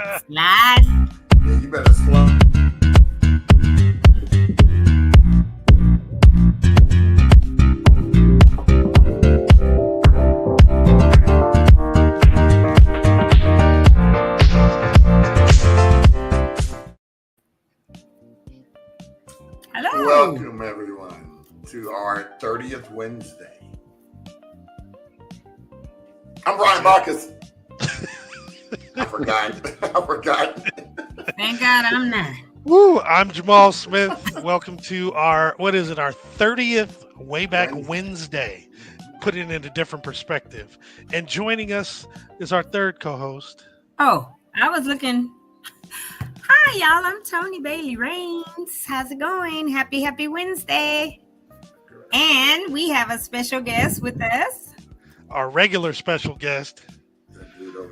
Slide. Yeah, you better slow. Hello. Welcome, everyone, to our 30th Wednesday. I'm Brian Bacchus. I forgot. Thank God I'm not. Woo! I'm Jamal Smith. Welcome to our 30th Way Back Wednesday. Put it in a different perspective. And joining us is our third co-host. Oh, I was looking. Hi, y'all. I'm Tony Bailey Rains. How's it going? Happy Wednesday. And we have a special guest with us. Our regular special guest.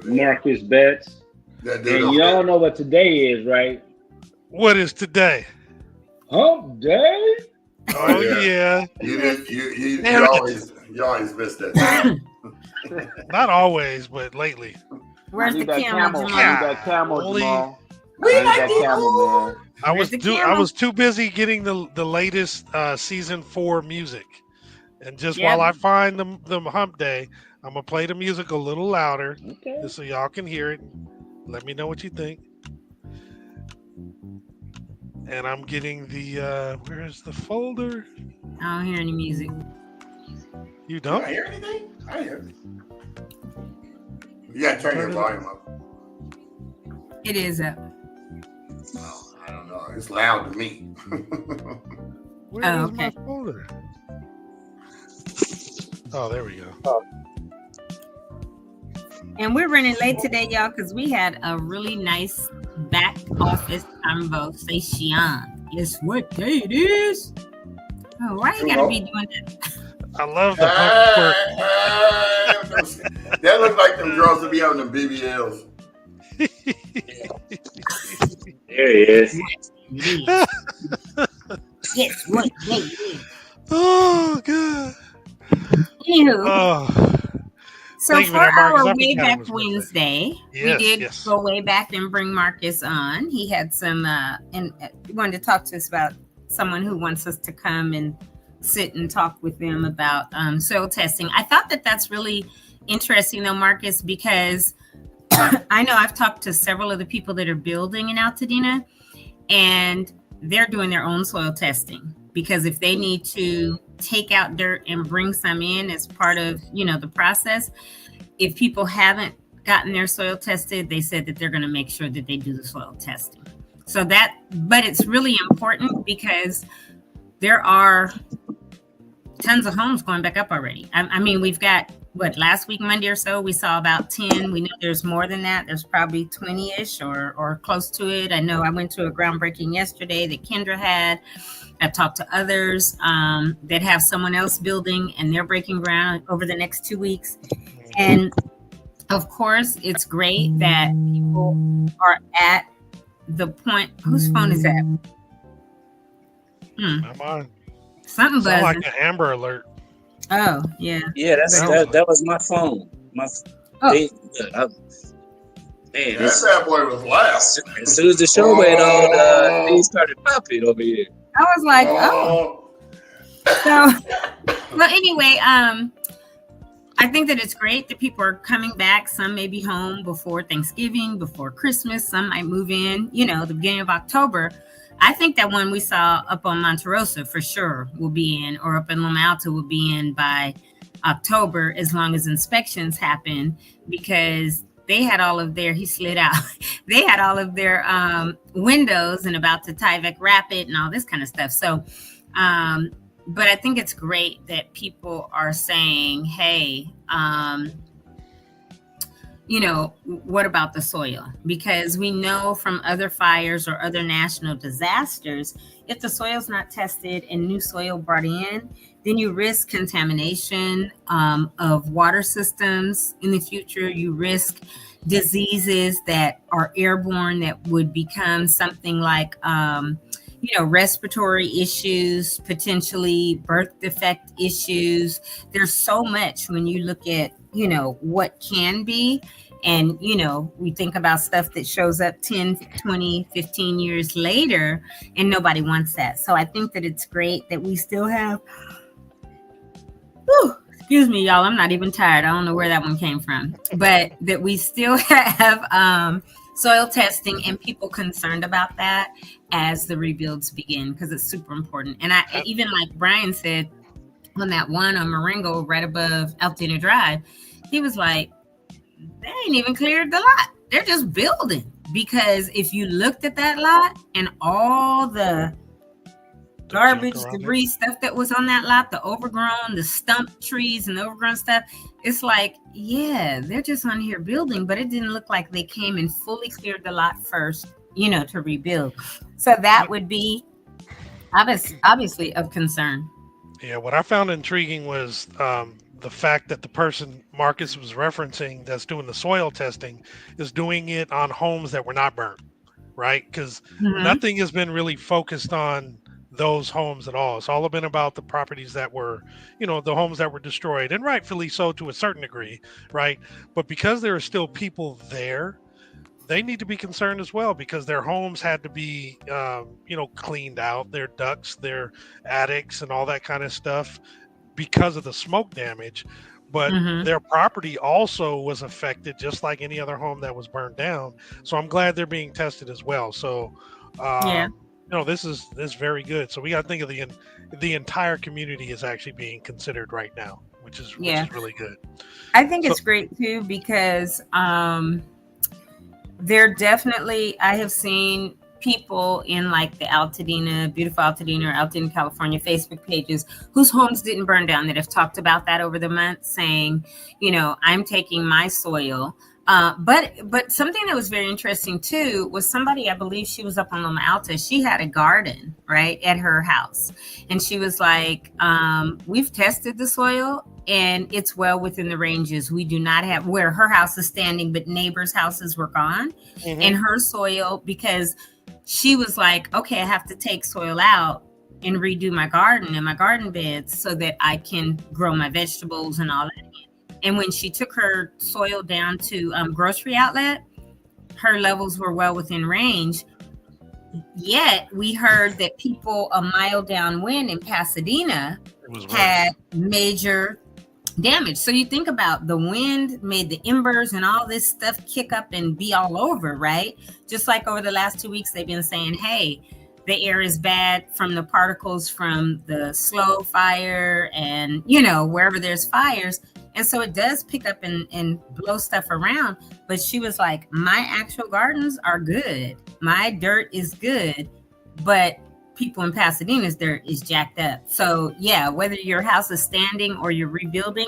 Marcus Betts. And y'all know what today is, right? What is today? Hump Day. Oh yeah. You always miss that. Not always, but lately. Where's the camel? I need that camel, Jamal. We I need like that camel, man. I was too busy getting the latest season 4 music. And just while I find the hump day, I'm gonna play the music a little louder, just so y'all can hear it. Let me know what you think. And I'm getting the where's the folder? I don't hear any music. You don't? I hear anything? I hear. You gotta turn your volume up. It is up. Oh, I don't know. It's loud to me. Where is my folder? Oh, there we go. And we're running late today, y'all, because we had a really nice back office conversation. Guess what day it is? Oh, why you gotta be doing that? I love the work. That looks like them girls to be on the BBLs. There he is. Guess what day it is? Oh, God. Anywho. So for our Way Back Wednesday, we did go way back and bring Marcus on. He had some, and he wanted to talk to us about someone who wants us to come and sit and talk with them about soil testing. I thought that that's really interesting, though, Marcus, because I know I've talked to several of the people that are building in Altadena, and they're doing their own soil testing because if they need to take out dirt and bring some in as part of, the process, if people haven't gotten their soil tested, they said that they're going to make sure that they do the soil testing. So but it's really important because there are tons of homes going back up already. I mean, we've got, last week, Monday or so, we saw about 10. We know there's more than that. There's probably 20-ish or close to it. I know I went to a groundbreaking yesterday that Kendra had. I've talked to others that have someone else building and they're breaking ground over the next 2 weeks. And of course, it's great that people are at the point. Whose phone is that? Mine. Something buzzing. Like an Amber Alert. Oh, yeah. Yeah, that was my phone. That bad boy was loud. As soon as the show went on, things started popping over here. I was like, So, well, anyway, I think that it's great that people are coming back. Some may be home before Thanksgiving, before Christmas. Some might move in, the beginning of October. I think that one we saw up on Monte Rosa for sure will be in, or up in Loma Alta will be in by October, as long as inspections happen, because they had all of their, he slid out. They had all of their windows and about to Tyvek wrap it and all this kind of stuff. So, but I think it's great that people are saying, hey, what about the soil? Because we know from other fires or other national disasters, if the soil's not tested and new soil brought in, then you risk contamination of water systems in the future. You risk diseases that are airborne that would become something like, respiratory issues, potentially birth defect issues. There's so much when you look at, what can be. And, you know, we think about stuff that shows up 10, 20, 15 years later, and nobody wants that. So I think that it's great that we still have, excuse me, y'all, I'm not even tired. I don't know where that one came from, but that we still have soil testing and people concerned about that as the rebuilds begin, because it's super important. And even like Brian said on that one on Marengo right above Altadena Drive, he was like, they ain't even cleared the lot. They're just building. Because if you looked at that lot and all the garbage, debris, stuff that was on that lot, the overgrown, the stump trees and the overgrown stuff, it's like, yeah, they're just on here building, but it didn't look like they came and fully cleared the lot first, you know, to rebuild. So that would be obviously of concern. Yeah, what I found intriguing was the fact that the person Marcus was referencing that's doing the soil testing is doing it on homes that were not burnt, right? Because nothing has been really focused on those homes at all. It's all been about the properties that were, you know, the homes that were destroyed, and rightfully so to a certain degree, right? But because there are still people there, they need to be concerned as well, because their homes had to be, you know, cleaned out, their ducts, their attics, and all that kind of stuff because of the smoke damage. But their property also was affected just like any other home that was burned down. So I'm glad they're being tested as well. So, you know, this is very good. So we got to think of the entire community is actually being considered right now, which is really good. I think it's great too, because there definitely, I have seen people in like the Altadena, Beautiful Altadena or Altadena, California Facebook pages whose homes didn't burn down that have talked about that over the month, saying, you know, I'm taking my soil. But something that was very interesting too was somebody, I believe she was up on Loma Alta. She had a garden right at her house, and she was like, we've tested the soil and it's well within the ranges. We do not have where her house is standing, but neighbors' houses were gone, and her soil, because she was like, okay, I have to take soil out and redo my garden and my garden beds so that I can grow my vegetables and all that. And when she took her soil down to grocery outlet, her levels were well within range. Yet we heard that people a mile downwind in Pasadena had major damage. So you think about the wind made the embers and all this stuff kick up and be all over, right? Just like over the last 2 weeks, they've been saying, hey, the air is bad from the particles from the slow fire and, you know, wherever there's fires. And so it does pick up and blow stuff around. But she was like, my actual gardens are good. My dirt is good. But people in Pasadena's dirt is jacked up. So yeah, whether your house is standing or you're rebuilding,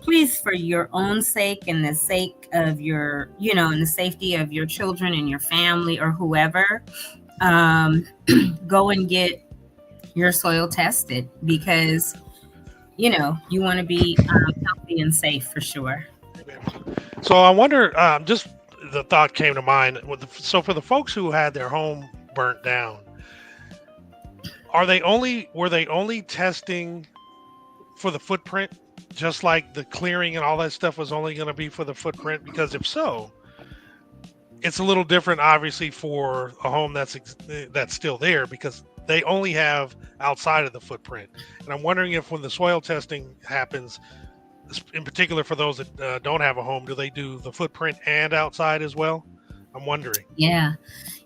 please, for your own sake and the sake of your, you know, and the safety of your children and your family or whoever, go and get your soil tested, because you know, you want to be healthy and safe for sure. So I wonder, just the thought came to mind. So for the folks who had their home burnt down, were they only testing for the footprint, just like the clearing and all that stuff was only going to be for the footprint? Because if so, it's a little different, obviously, for a home that's still there, because they only have outside of the footprint. And I'm wondering if when the soil testing happens, in particular for those that don't have a home, do they do the footprint and outside as well? I'm wondering. Yeah.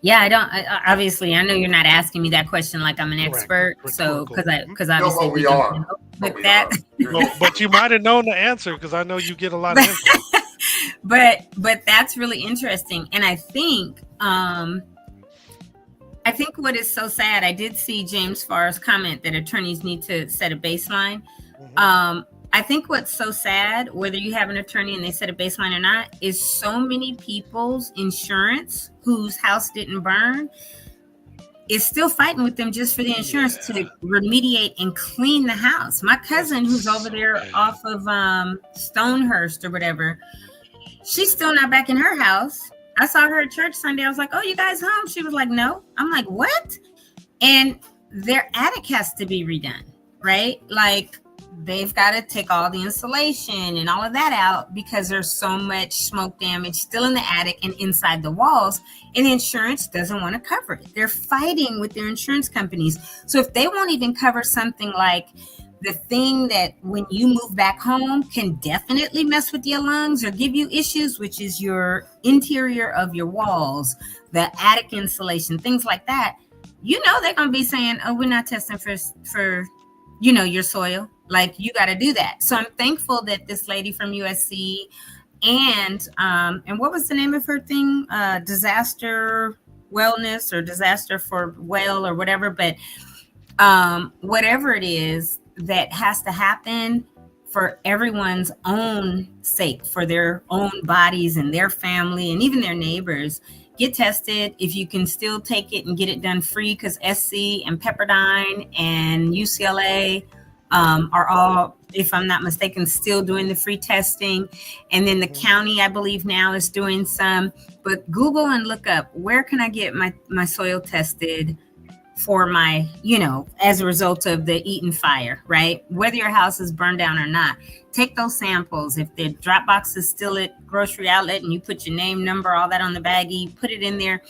I don't. Obviously, I know you're not asking me that question like I'm an expert. Correct. So because obviously we are with that. But you might have known the answer, because I know you get a lot of info. But that's really interesting, and I think what is so sad, I did see James Farr's comment that attorneys need to set a baseline. I think what's so sad, whether you have an attorney and they set a baseline or not, is so many people's insurance whose house didn't burn is still fighting with them just for the insurance to remediate and clean the house. My cousin, who's over there off of Stonehurst or whatever, she's still not back in her house. I saw her at church Sunday. I was like, oh, you guys home? She was like, no. I'm like, what? And their attic has to be redone, right? Like, they've got to take all the insulation and all of that out because there's so much smoke damage still in the attic and inside the walls, and insurance doesn't want to cover it. They're fighting with their insurance companies. So if they won't even cover something like the thing that when you move back home can definitely mess with your lungs or give you issues, which is your interior of your walls, the attic insulation, things like that, they're going to be saying, oh, we're not testing for your soil. Like, you got to do that. So I'm thankful that this lady from USC and what was the name of her thing? Disaster wellness or disaster for well or whatever. But whatever it is that has to happen for everyone's own sake, for their own bodies and their family and even their neighbors, get tested. If you can still take it and get it done free, because SC and Pepperdine and UCLA are all, if I'm not mistaken, still doing the free testing. And then the county, I believe now, is doing some. But Google and look up, where can I get my soil tested for my, as a result of the Eaton fire, right? Whether your house is burned down or not, take those samples. If the drop box is still at grocery outlet and you put your name, number, all that on the baggie, put it in there.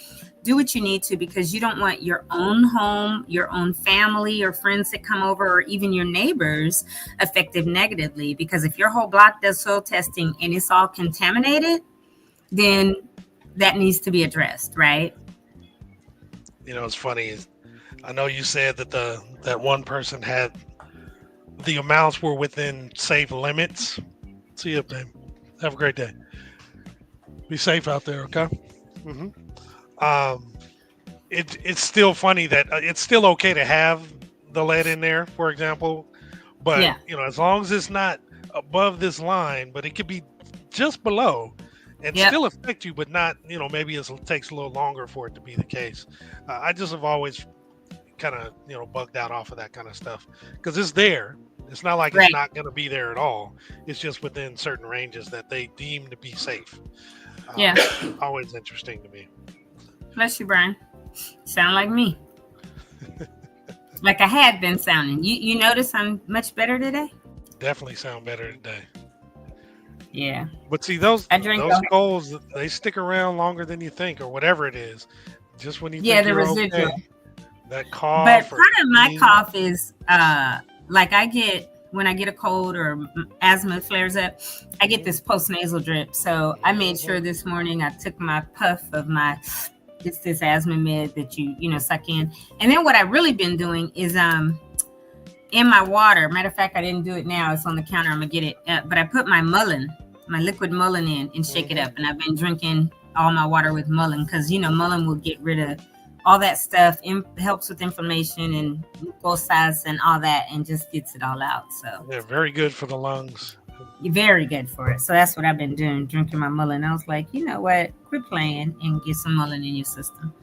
Do what you need to, because you don't want your own home, your own family or friends that come over, or even your neighbors affected negatively. Because if your whole block does soil testing and it's all contaminated, then that needs to be addressed, right? It's funny. I know you said that that one person had the amounts were within safe limits. See you, babe. Have a great day. Be safe out there, okay? Mm-hmm. It's still funny that it's still okay to have the lead in there, for example, but as long as it's not above this line, but it could be just below and still affect you, but not, maybe it takes a little longer for it to be the case. I just have always kind of bugged out off of that kind of stuff, because it's there. It's not like it's not going to be there at all. It's just within certain ranges that they deem to be safe. Always interesting to me. Bless you, Brian. Sound like me. Like I had been sounding. You notice I'm much better today? Definitely sound better today. Yeah. But see, those goals, they stick around longer than you think, or whatever it is. Just when you think you're okay. That cough. But part of my cough is like when I get a cold or asthma flares up, I get this post-nasal drip. So I made sure this morning I took my puff of it's this asthma med that you suck in. And then what I've really been doing is in my water. Matter of fact, I didn't do it now. It's on the counter. I'm gonna get it. But I put my liquid mullein in and shake it up. And I've been drinking all my water with mullein, because mullein will get rid of all that stuff, helps with inflammation and mucosas and all that, and just gets it all out. So they're very good for the lungs. Very good for it. So that's what I've been doing, drinking my mullein. I was like, you know what? Quit playing and get some mullein in your system.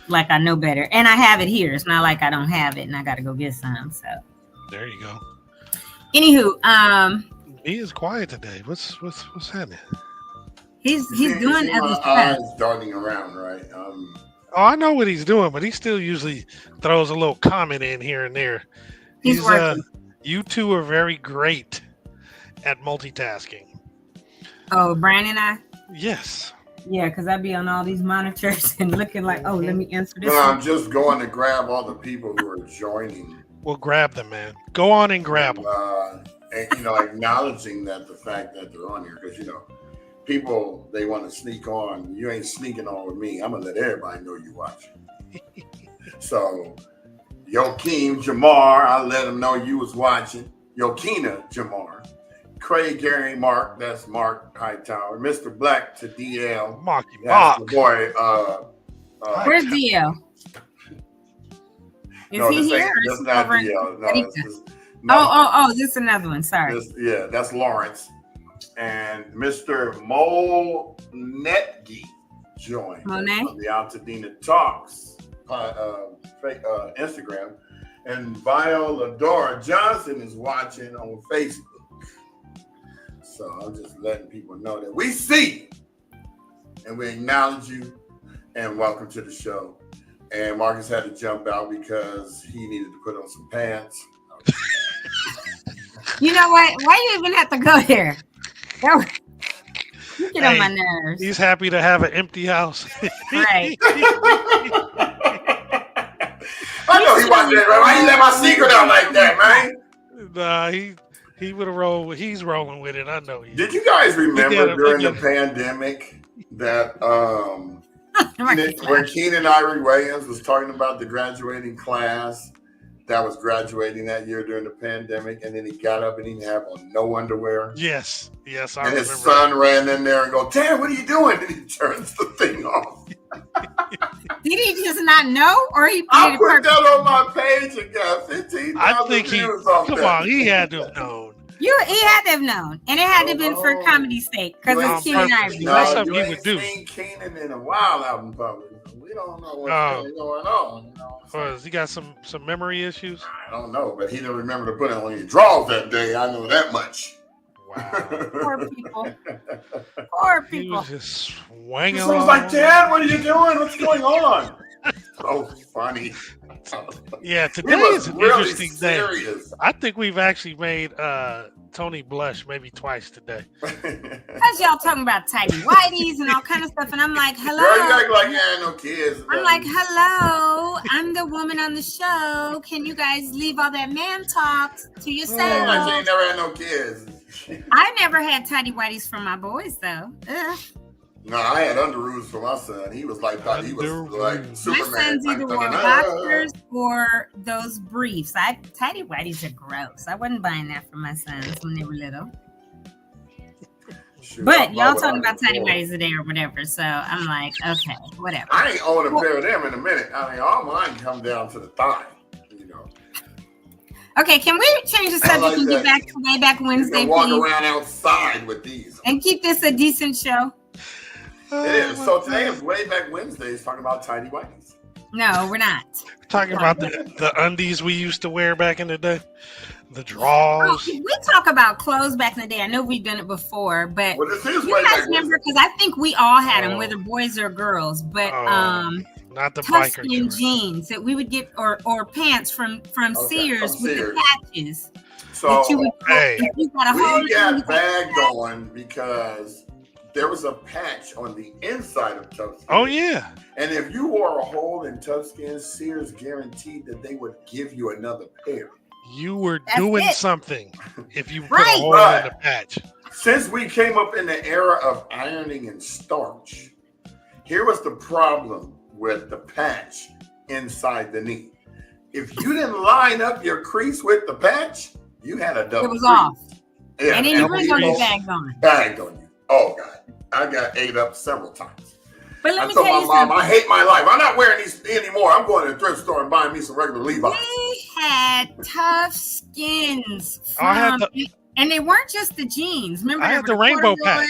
Like I know better. And I have it here. It's not like I don't have it and I got to go get some. So there you go. Anywho, he is quiet today. What's happening? He's doing other stuff. Eyes darting around, right? Oh, I know what he's doing, but he still usually throws a little comment in here and there. He's working. You two are very great at multitasking. Oh, Brian and I? Yes. Yeah, because I be on all these monitors and looking like, oh, let me answer this. No, I'm just going to grab all the people who are joining. Well, grab them, man. Go on and grab them. And acknowledging that the fact that they're on here, because people, they want to sneak on. You ain't sneaking on with me. I'm gonna let everybody know you watching. So, Joaquin Jamar, I let them know you was watching. Yokina Jamar, Craig, Gary, Mark. That's Mark Hightower. Mr. Black to DL. Marky That's Mark. the boy. Where's DL? Is he here? That's not DL. No, Oh, this is another one. Sorry. That's Lawrence. And Mr. Mo Netge joined on the AltadenaTalks Instagram. And Viola Dora Johnson is watching on Facebook. So I'm just letting people know that we see and we acknowledge you and welcome to the show. And Marcus had to jump out because he needed to put on some pants. You know what? Why you even have to go there? You get on my nerves. He's happy to have an empty house. Right. I know he wasn't there. Why you let my secret out like that, man? Nah, he would have rolled. He's rolling with it. I know. Did you guys remember during the pandemic that when Keenan Ivory Williams was talking about the graduating class that was graduating that year during the pandemic, and then he got up and he didn't have on no underwear? Yes, I remember. And his son ran in there and go, "Dad, what are you doing?" And he turns the thing off. Did he just not know, or he? I put that on my page and got 15,000 views off that. Come on, he had to have known. He had to have known, and it had to have been for comedy's sake because it's Keenan Ivory. That's something he would do. Seen Keenan in a while out in public. We don't know what's going on. You know, Has he got some memory issues? I don't know, but he didn't remember to put it on your drawers that day. I know that much. Wow. Poor people. Poor people. He was just swinging. I was like, "Dad, what are you doing? What's going on?" So funny. Yeah, today is an really interesting serious day. I think we've actually made Tony blush maybe twice today. Because y'all talking about tidy whities and all kind of stuff, and I'm like, hello. Girl, you act like you ain't no kids. I'm like, hello. I'm the woman on the show. Can you guys leave all that man talk to yourself? Like you ain't never had no kids. I never had tidy whities for my boys though. Ugh. No, I had underoos for my son. He was like, thought he was like Superman. My sons either wore boxers or those briefs. Tidy whities are gross. I wasn't buying that for my sons when they were little. Shoot, but y'all talking about tidy whities today or whatever, so I'm like, okay, whatever. I ain't own a pair of them in a minute. I mean, all mine come down to the thigh, you know. Okay, can we change the subject and get back to way back Wednesday, walk please? Around outside with these and keep this a decent show. It is. So today is way back Wednesday. Talking about tidy whities. No, we're not. We're talking about the undies we used to wear back in the day, the drawers. We talk about clothes back in the day. I know we've done it before, but this is you guys remember because I think we all had them, whether boys or girls. But not the tough biker skin jeans that we would get, or pants from Sears with the patches. So that you would we got bagged on because there was a patch on the inside of tough skin. Oh yeah. And if you wore a hole in tough skin, Sears guaranteed that they would give you another pair. You were doing something if you put a hole in the patch. Since we came up in the era of ironing and starch, here was the problem with the patch inside the knee. If you didn't line up your crease with the patch, you had a double. It was crease. off. Yeah, and then you were going to bagged on. Bagged on you. Oh God, I got ate up several times. But let I me told tell my you mom, something. I hate my life. I'm not wearing these anymore. I'm going to the thrift store and buying me some regular Levi's. We had tough skins and they weren't just the jeans. Remember, I had the rainbow patch.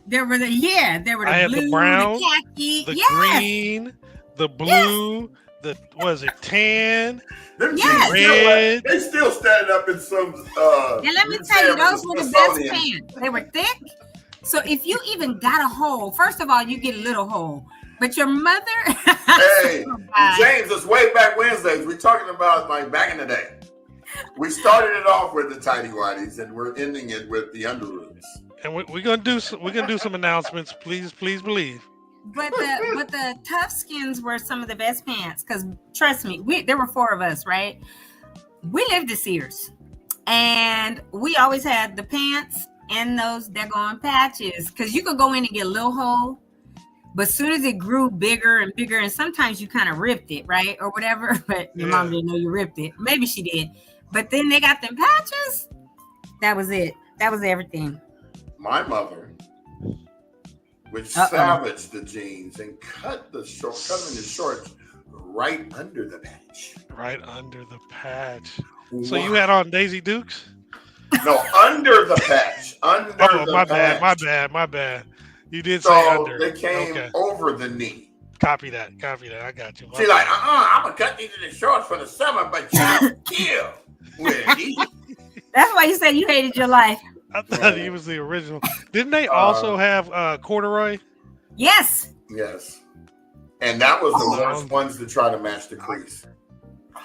There were the I had blue, the brown, the khaki, the green, the blue, the tan. Them red. They still standing up in some. And let me tell you, those were the best pants. They were thick. So if you even got a hole, first of all, you get a little hole. But your mother. Hey, James, it's way back Wednesdays. We're talking about like back in the day. We started it off with the tidy whities, and we're ending it with the underoos. And we're gonna do some announcements. Please believe. But the tough skins were some of the best pants because trust me, there were 4 of us, right? We lived at Sears, and we always had the pants and those daggone patches because you could go in and get a little hole, but as soon as it grew bigger and bigger, and sometimes you kind of ripped it, right, or whatever. But your mom didn't know you ripped it. Maybe she did. But then they got them patches. That was it. That was everything. My mother would salvage the jeans and cut them in the shorts right under the patch. Right under the patch. Wow. So you had on Daisy Dukes? No, under the patch. My bad. You did say under. They came over the knee. Copy that. I got you. She's like, I'm gonna cut these in the shorts for the summer, but you still wear these. That's why you said you hated your life. I thought he was the original. Didn't they also have corduroy? Yes. Yes. And that was the worst ones to try to match the crease.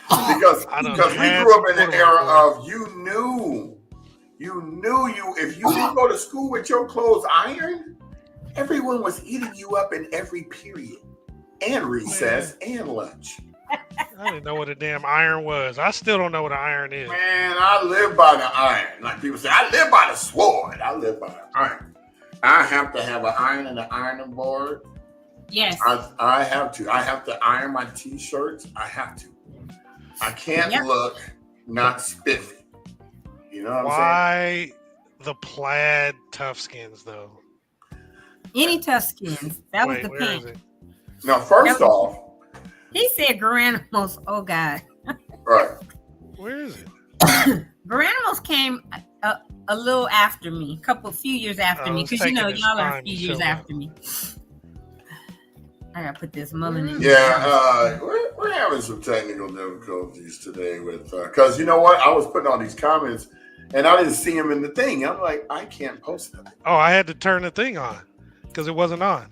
Because we grew up in the era of you knew You knew if you didn't go to school with your clothes ironed, everyone was eating you up in every period and recess and lunch. I didn't know what a damn iron was. I still don't know what an iron is. Man, I live by the iron. Like people say, I live by the sword. I live by the iron. I have to have an iron and an ironing board. Yes. I have to. I have to iron my t-shirts. I have to. I can't look not spiffy. You know what I'm saying? Why the plaid tough skins though? Any tough skins. That was the pink. Now, first off, he said Garanimals. Oh God. Right. Where is it? Garanimals came a little after me, a few years after me, because y'all are a few years after me. I gotta put this mullen in. Yeah, we're having some technical difficulties today with because you know what? I was putting all these comments and I didn't see them in the thing. I'm like, I can't post them. Oh, I had to turn the thing on because it wasn't on.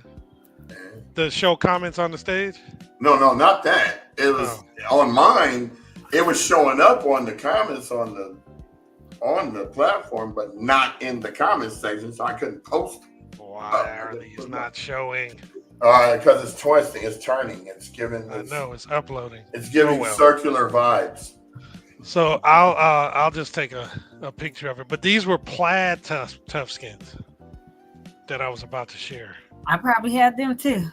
The show comments on the stage? No, not that. It was on mine. It was showing up on the comments on the platform, but not in the comments section, so I couldn't post. Why are these not showing? Because it's twisting, it's turning, it's giving. I know it's uploading. It's giving circular vibes. So I'll just take a picture of it. But these were plaid tough skins that I was about to share. I probably had them too.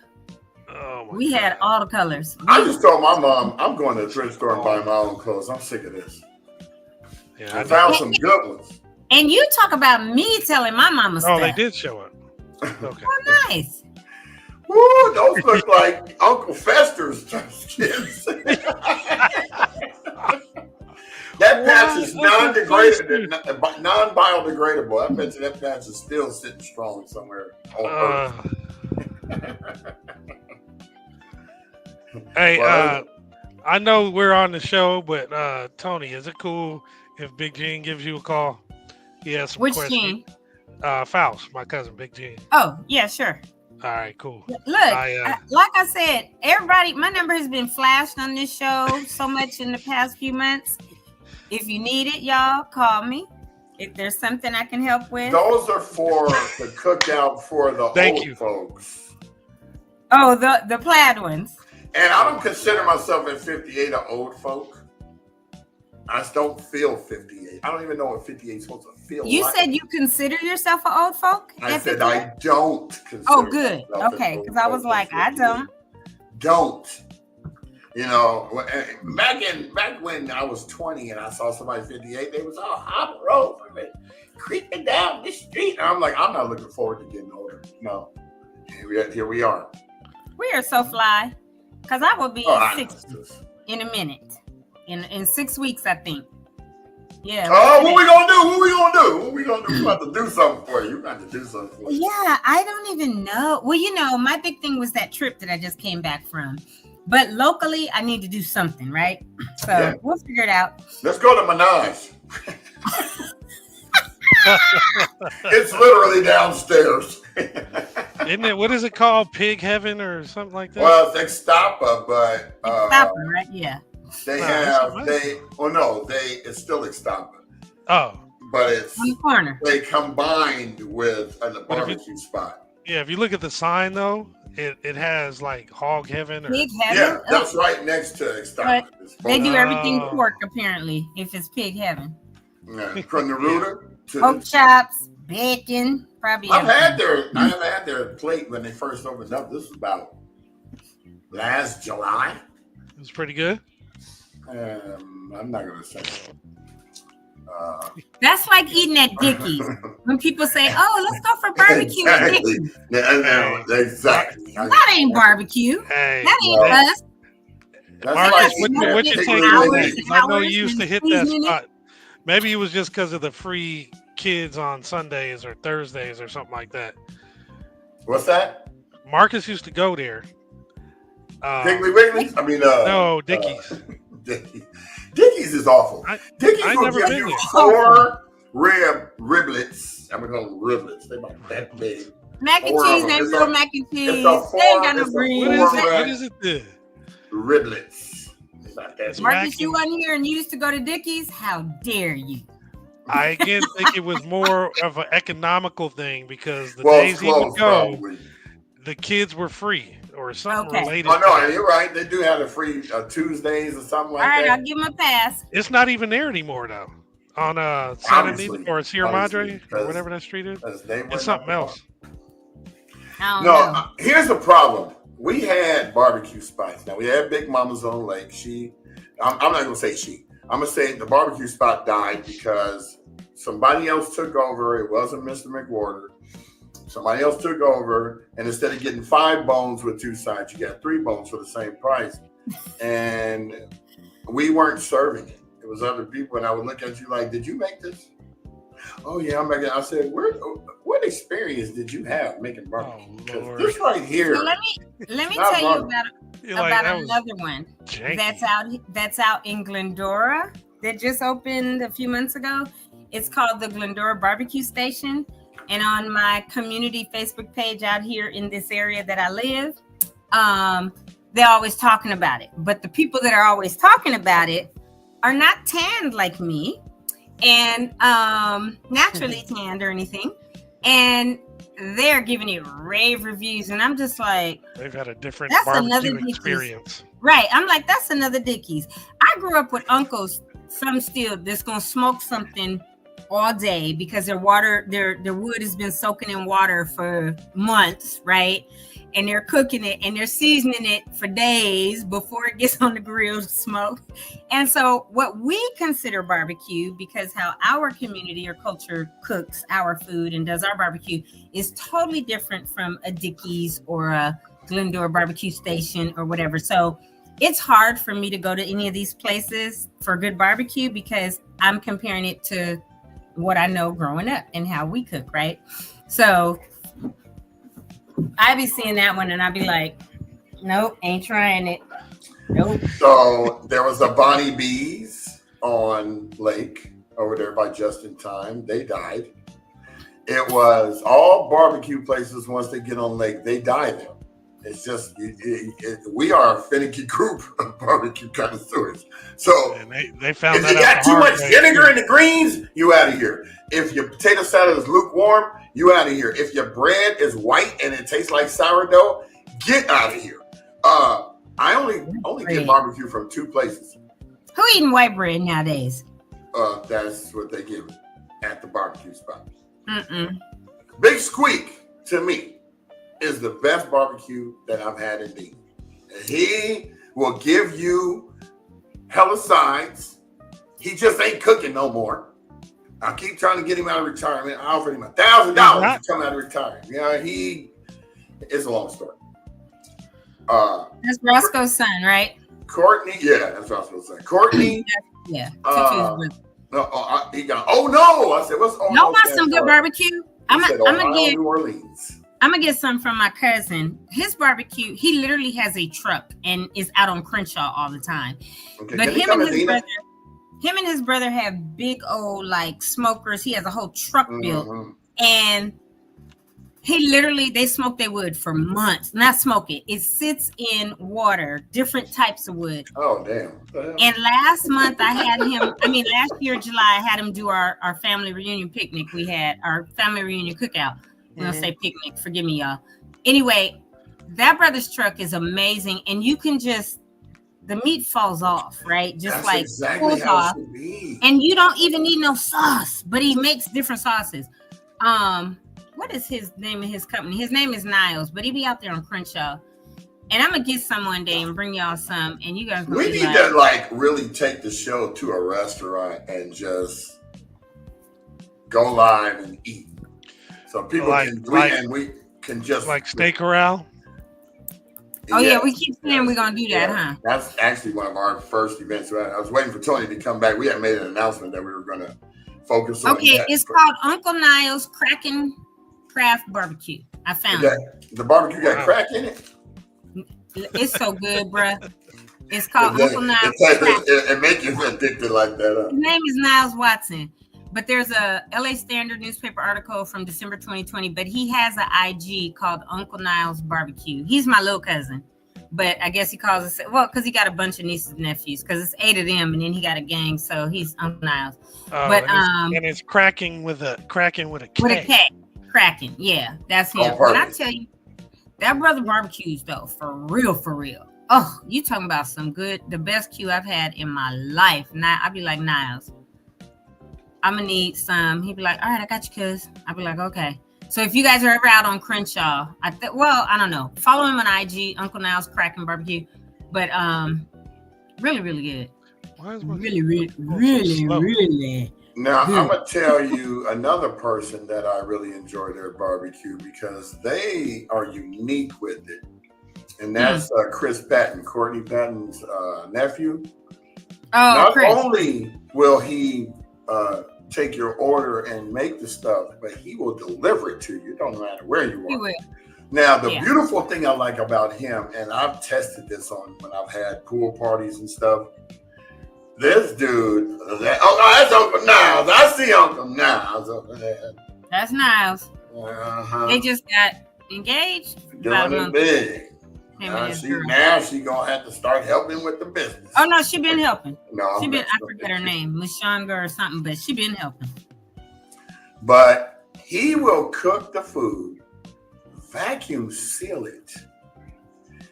Oh my we God. had all the colors. I just told my mom I'm going to the thrift store and buy my own clothes. I'm sick of this. Yeah, I found some good ones. And you talk about me telling my mama stuff. Oh, they did show up. Okay. Oh, nice. Woo, those look like Uncle Fester's skins. That patch is non-biodegradable. I bet you that patch is still sitting strong somewhere on Earth. Hey, I know we're on the show, but Tony, is it cool if Big Gene gives you a call? He has some questions. Which Gene? Faust, my cousin, Big Gene. Oh, yeah, sure. All right, cool. Look, like I said, everybody, my number has been flashed on this show so much in the past few months. If you need it, y'all, call me. If there's something I can help with. Those are for the cookout for the old folks. Oh, the plaid ones. And I don't consider myself at 58 an old folk. I just don't feel 58. I don't even know what 58 is supposed to feel like. You said you consider yourself an old folk? I said I don't consider good. Okay, because I was like, I don't. Don't. You know, back when I was 20 and I saw somebody 58, they was all hop road for me, creeping down the street. And I'm like, I'm not looking forward to getting older. No. Here we are. We are so fly. Because I will be 60 in a minute. In 6 weeks, I think. Yeah. Oh, what we gonna do? We about to do something for you. Yeah, I don't even know. Well, my big thing was that trip that I just came back from. But locally, I need to do something, right? So we'll figure it out. Let's go to Minaj. It's literally downstairs. Isn't it? What is it called? Pig Heaven or something like that? Well, it's Extapa, but Extapa, right? Yeah. It's still Extapa. Oh. But it's on the corner. They combined with a barbecue spot. Yeah, if you look at the sign though, it has like Hog Heaven or Pig Heaven. Yeah, that's right next to Extapa. They do everything pork apparently. If it's Pig Heaven. Yeah, from the rooter to pork chops, bacon, probably. I have had their plate when they first opened up. This was about last July. It was pretty good. I'm not gonna say so. That's like eating at Dickies. When people say, "Oh, let's go for barbecue at Dickies." Exactly. That ain't barbecue. Hey, that ain't us. Marcus, what you take on that? I know you used to hit that spot. Maybe it was just because of the free kids on Sundays or Thursdays or something like that. What's that? Marcus used to go there. Piggly Wiggly? I mean, no, Dickies. Dickies is awful. Dickies will give you 4 riblets. I'm gonna call them riblets. They're about that big. Mac and cheese, that real mac and cheese. They ain't got no green. What is it? Riblets. Marcus, you wasn't here and you used to go to Dickies? How dare you? I again think it was more of an economical thing because the days he would go, the kids were free or something related. Oh no, you're right. They do have the free Tuesdays or something like that. All right, I'll give him a pass. It's not even there anymore though. On San Anita or Sierra Madre or whatever that street is. It's something else. No, here's the problem. We had barbecue spots. Now we had Big Mama's on Lake. I'm not gonna say she. I'm gonna say the barbecue spot died because somebody else took over. It wasn't Mr. McWhorter. Somebody else took over, and instead of getting 5 bones with 2 sides, you got 3 bones for the same price. And we weren't serving it. It was other people, and I would look at you like, "Did you make this?" "Oh yeah, I'm making it." I said, "What experience did you have making barbecue?" Oh, this right here. So let me tell you about another one that's out in Glendora that just opened a few months ago. It's called the Glendora Barbecue Station. And on my community Facebook page out here in this area that I live, they're always talking about it. But the people that are always talking about it are not tanned like me and naturally tanned or anything. And they're giving it rave reviews. And I'm just like, they've had a different barbecue experience. Right. I'm like, that's another Dickies. I grew up with uncles, some still, that's going to smoke something all day because their wood has been soaking in water for months, right? And they're cooking it and they're seasoning it for days before it gets on the grill to smoke. And so what we consider barbecue, because how our community or culture cooks our food and does our barbecue is totally different from a Dickies or a Glendora Barbecue Station or whatever. So it's hard for me to go to any of these places for good barbecue because I'm comparing it to what I know growing up and how we cook, right? So I be seeing that one and I be like, nope, ain't trying it. Nope. So there was a Bonnie B's on Lake over there by Just in Time. They died. It was all barbecue places once they get on Lake, they die there. It's just we are a finicky group of barbecue connoisseurs. So and they found if that you got too much vinegar in the greens, you out of here. If your potato salad is lukewarm, you out of here. If your bread is white and it tastes like sourdough, get out of here. I only get barbecue from 2 places. Who eating white bread nowadays? That's what they give at the barbecue spot. Big Squeak to me is the best barbecue that I've had in Dean. He will give you hella sides. He just ain't cooking no more. I keep trying to get him out of retirement. I offered him $1,000 to come out of retirement. You know, it's a long story. That's Roscoe's son, right? Courtney, yeah, that's Roscoe's son. Courtney, yeah. he got. Oh no! I said, what's on? No, want some good barbecue? I'm gonna get New Orleans. I'm gonna get some from my cousin. His barbecue, he literally has a truck and is out on Crenshaw all the time. Okay, but him and his brother have big old like smokers. He has a whole truck built, and they smoke their wood for months. Not smoke it. It sits in water, different types of wood. Oh damn! And last year July, I had him do our family reunion picnic. We had our family reunion cookout. I'm gonna say picnic, forgive me, y'all. Anyway, that brother's truck is amazing, and you can the meat falls off, right? Just That's exactly how off, it should be. and you don't even need no sauce, but he makes different sauces. What is his name of his company? His name is Niles, but he be out there on Crenshaw. And I'm gonna get some one day and bring y'all some, and you guys. We need to really take the show to a restaurant and just go live and eat. So people we can just like Steak Corral. Oh yeah, we keep saying we're gonna do that, huh? That's actually one of our first events. I was waiting for Tony to come back. We had made an announcement that we were gonna focus on. Okay, it's called Uncle Niles Kraken Craft Barbecue. I found it. The barbecue got crack in it. It's so good, bruh. It's called Uncle Niles. It make you addicted like that. His name is Niles Watson. But there's a LA Standard newspaper article from December 2020, but he has an IG called Uncle Niles Barbecue. He's my little cousin. But I guess he calls it, well, because he got a bunch of nieces and nephews, because it's 8 of them, and then he got a gang, so he's Uncle Niles. But and it's cracking with a K. With a K. Cracking, yeah, that's him. When I tell you, that brother barbecues though, for real. Oh, you talking about the best Q I've had in my life. Now I'd be like, Niles, I'm gonna need some. He'd be like, all right, I got you, cuz. I'd be like, okay. So if you guys are ever out on Crenshaw, I don't know. Follow him on IG, Uncle Niles Cracking Barbecue. But really, really good. Really. Now I'm gonna tell you another person that I really enjoy their barbecue because they are unique with it, and that's Chris Patton, Courtney Patton's nephew. Not only will he take your order and make the stuff, but he will deliver it to you. It don't matter where you are. He will. Now, the beautiful thing I like about him, and I've tested this on when I've had pool parties and stuff. This dude, that's Uncle Niles. I see Uncle Niles over there. That's Niles. They just got engaged. Doing it big. Now she gonna have to start helping with the business. Oh no, she been helping. I forget her name, Mashonga or something, but she been helping. But he will cook the food, vacuum seal it,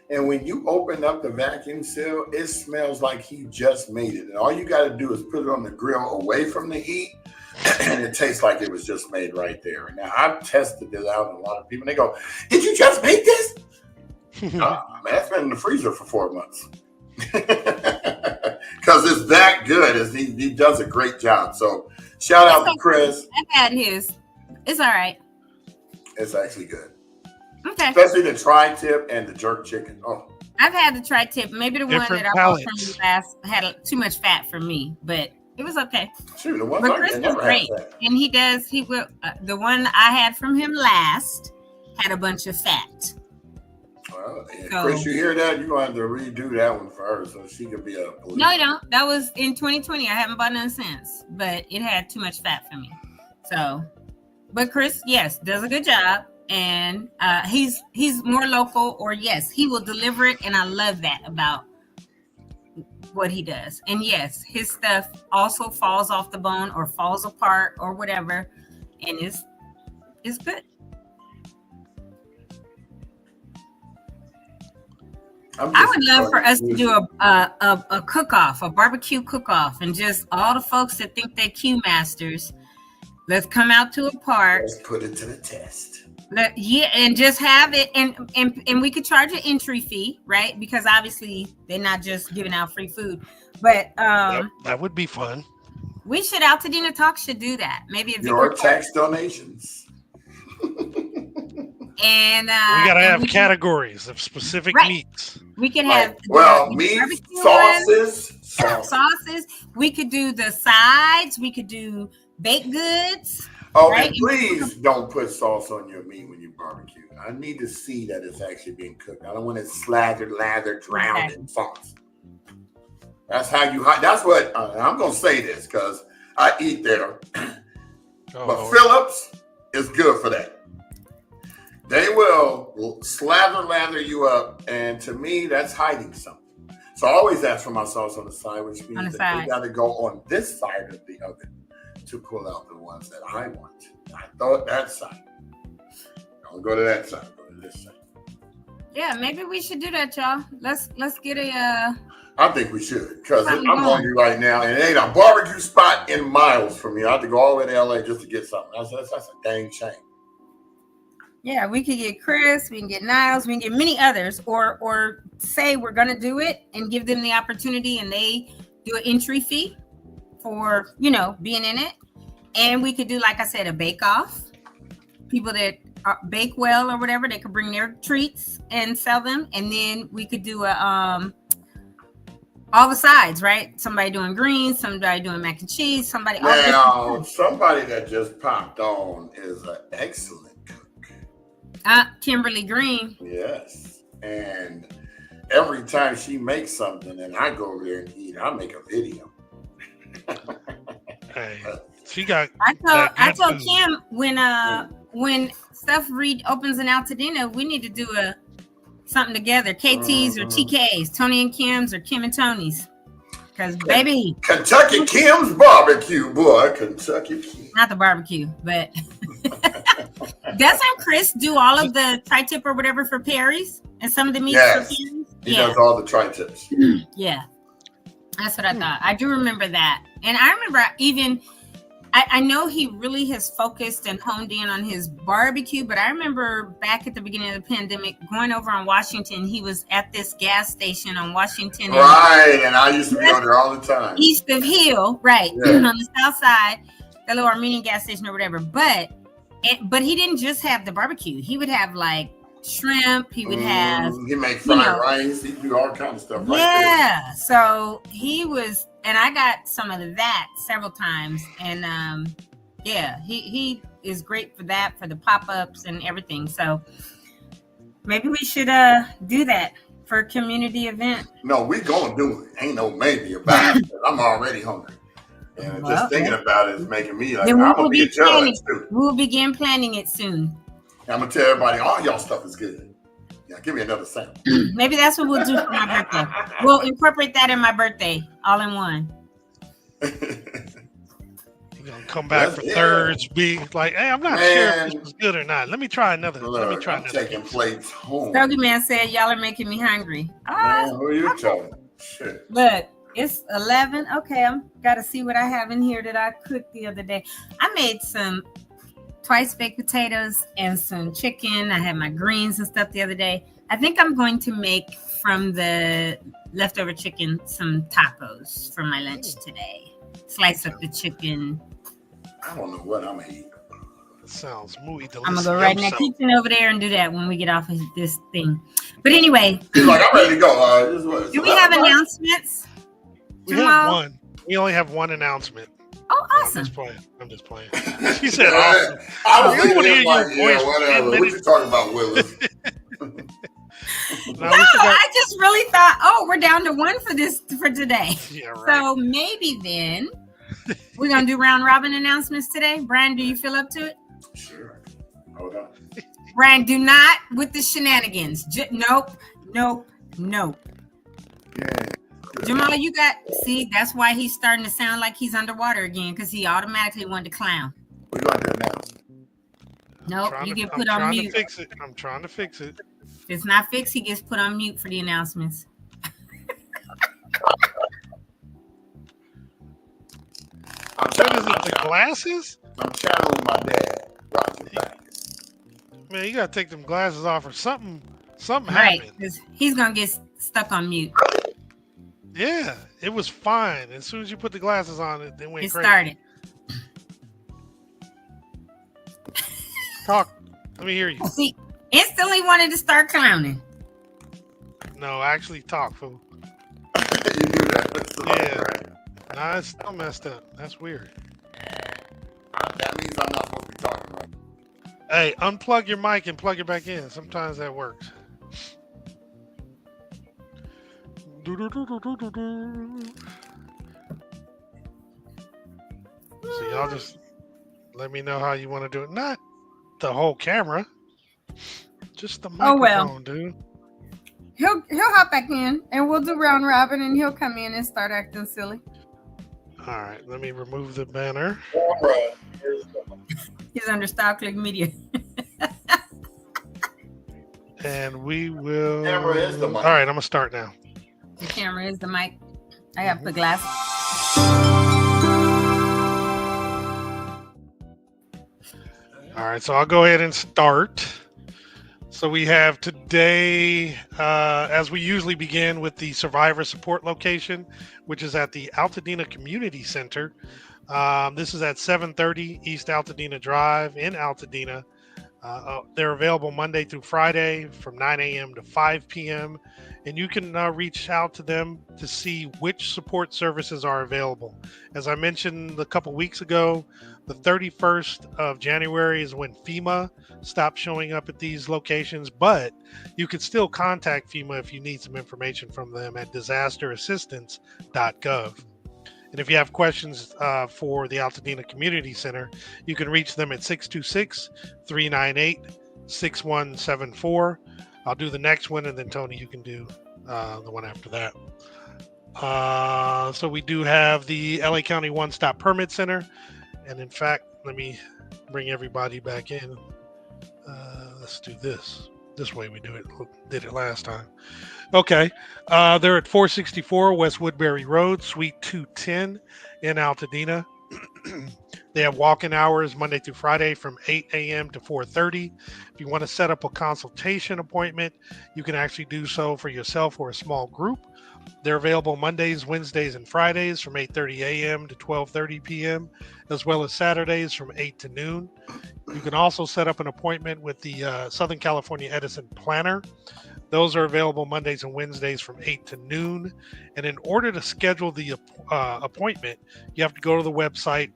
and when you open up the vacuum seal, it smells like he just made it. And all you got to do is put it on the grill away from the heat, and it tastes like it was just made right there. Now I've tested this out, and a lot of people they go, "Did you just make this?" Man, that's been in the freezer for 4 months because it's that good. He does a great job. So shout out to Chris. I've had his. It's all right. It's actually good. Okay. Especially the tri-tip and the jerk chicken. Oh, I've had the tri-tip. Maybe the one that I bought from you last had too much fat for me, but it was okay. Shoot, the one but Chris is great, and he will. The one I had from him last had a bunch of fat. Well, Chris, you hear that? You're going to have to redo that one for her so she can be a police. No, you don't. That was in 2020. I haven't bought none since, but it had too much fat for me. So, but Chris, yes, does a good job. And he's more local, or yes, he will deliver it. And I love that about what he does. And yes, his stuff also falls off the bone or falls apart or whatever. And it's good. I would love for us to do a cook-off, a barbecue cook-off, and just all the folks that think they're Q masters, let's come out to a park. Let's put it to the test. And just have it, and we could charge an entry fee, right? Because obviously they're not just giving out free food. But that would be fun. We should AltadenaTalks should do that. Maybe your tax donations. And we gotta have categories of specific meats. We could have meat, sauces. We could do the sides. We could do baked goods. Oh, right? And please don't put sauce on your meat when you barbecue. I need to see that it's actually being cooked. I don't want it slathered, lathered, drowned in sauce. That's how you hide. That's what I'm gonna say this because I eat there. But Phillips is good for that. They will lather you up, and to me, that's hiding something. So I always ask for my sauce on the side, which means that they got to go on this side of the oven to pull out the ones that I want. I thought that side. Don't go to that side. Go to this side. Yeah, maybe we should do that, y'all. Let's get a. I think we should because I'm hungry right now, and it ain't a barbecue spot in miles from me. I have to go all the way to LA just to get something. That's a dang shame. Yeah, we could get Chris, we can get Niles, we can get many others, or say we're gonna do it and give them the opportunity, and they do an entry fee for being in it, and we could do, like I said, a bake off. People that bake well or whatever, they could bring their treats and sell them, and then we could do a all the sides, right? Somebody doing greens, somebody doing mac and cheese, somebody. Now, somebody that just popped on is an excellent. Kimberly Green. Yes. And every time she makes something and I go over there and eat, I make a video. Hey, she got. I told Kim when stuff opens in Altadena, we need to do a something together. KT's or TK's, Tony and Kim's or Kim and Tony's. Because, baby. Kentucky Kim's barbecue, boy. Kentucky Kim. Not the barbecue, but. Doesn't Chris do all of the tri-tip or whatever for Perry's? And some of the meats for Perry's? He does all the tri-tips. Yeah. That's what I thought. I do remember that. And I remember even, I know he really has focused and honed in on his barbecue, but I remember back at the beginning of the pandemic going over on Washington. He was at this gas station on Washington. Right. And I used to be on there all the time. East of Hill. Right. Yeah. On the south side, the little Armenian gas station or whatever. But he didn't just have the barbecue. He would have like shrimp. He would have. He make fried rice. He do all kinds of stuff. Yeah. Right, so he was, and I got some of that several times. And he is great for that, for the pop-ups and everything. So maybe we should do that for a community event. No, we gonna do it. Ain't no maybe about it. I'm already hungry. And just thinking about it is making me like, I'm gonna be a judge too. We'll begin planning it soon. I'm gonna tell everybody, all y'all stuff is good. Yeah, give me another sample. Maybe that's what we'll do for my birthday. We'll incorporate that in my birthday, all in one. You're gonna come back for thirds, be like, hey, I'm not sure if this is good or not. Let me try another. Look, I'm taking plates home. Stogie Man said, y'all are making me hungry. Man, who are you telling? Shit. Look, it's 11. Okay, I'm gotta see what I have in here that I cooked the other day. I made some twice baked potatoes and some chicken. I had my greens and stuff the other day. I think I'm going to make from the leftover chicken some tacos for my lunch today. Slice up the chicken. I don't know what I'm gonna eat. Sounds muy delicious. I'm gonna go right in that kitchen over there and do that when we get off of this thing. But anyway, he's like, I'm ready to go. Do we have announcements? We have one. We only have one announcement. Oh, awesome. I'm just playing. She said awesome. I was thinking whatever. What you talking about, Willis? I just really thought, we're down to one for today. Yeah, right. So maybe then we're gonna do round robin announcements today. Brian, do you feel up to it? Sure. Hold on. Brian, do not with the shenanigans. Nope. Yeah. Jamal, that's why he's starting to sound like he's underwater again, because he automatically wanted to clown. What do I do now? Nope, you get put on mute. I'm trying to fix it. If it's not fixed, he gets put on mute for the announcements. The glasses? I'm channeling my dad, Roger Backus. Man, you gotta take them glasses off or something happened. Right, because he's gonna get stuck on mute. Yeah, it was fine. As soon as you put the glasses on, it went crazy. It started. Talk. Let me hear you. See, instantly wanted to start clowning. No, actually talk, fool. You do that. Yeah. Nah, it's still messed up. That's weird. That means I'm not supposed to be talking right. Hey, unplug your mic and plug it back in. Sometimes that works. So y'all just let me know how you want to do it. Not the whole camera, just the microphone, dude. He'll hop back in and we'll do round robin and he'll come in and start acting silly. All right, let me remove the banner. He's under Style Click Media. And we will. Camera is the mic. All right, I'm gonna start now. The camera is the mic. I have the glass. All right, so I'll go ahead and start. So we have today, as we usually begin with the survivor support location, which is at the Altadena Community Center. This is at 730 East Altadena Drive in Altadena. They're available Monday through Friday from 9 a.m. to 5 p.m. And you can reach out to them to see which support services are available. As I mentioned a couple weeks ago, the 31st of January is when FEMA stopped showing up at these locations, but you can still contact FEMA if you need some information from them at disasterassistance.gov. And if you have questions for the Altadena Community Center, you can reach them at 626-398-6174. I'll do the next one, and then Tony, you can do the one after that. So we do have the LA County One Stop Permit Center, and in fact, let me bring everybody back in. Let's do this way we did it last time. Okay, they're at 464 West Woodbury Road, Suite 210 in Altadena. They have walk-in hours Monday through Friday from 8 a.m. to 4:30. If you want to set up a consultation appointment, you can actually do so for yourself or a small group. They're available Mondays, Wednesdays, and Fridays from 8:30 a.m. to 12:30 p.m., as well as Saturdays from 8 to noon. You can also set up an appointment with the Southern California Edison Planner. Those are available Mondays and Wednesdays from 8 to noon. And in order to schedule the appointment, you have to go to the website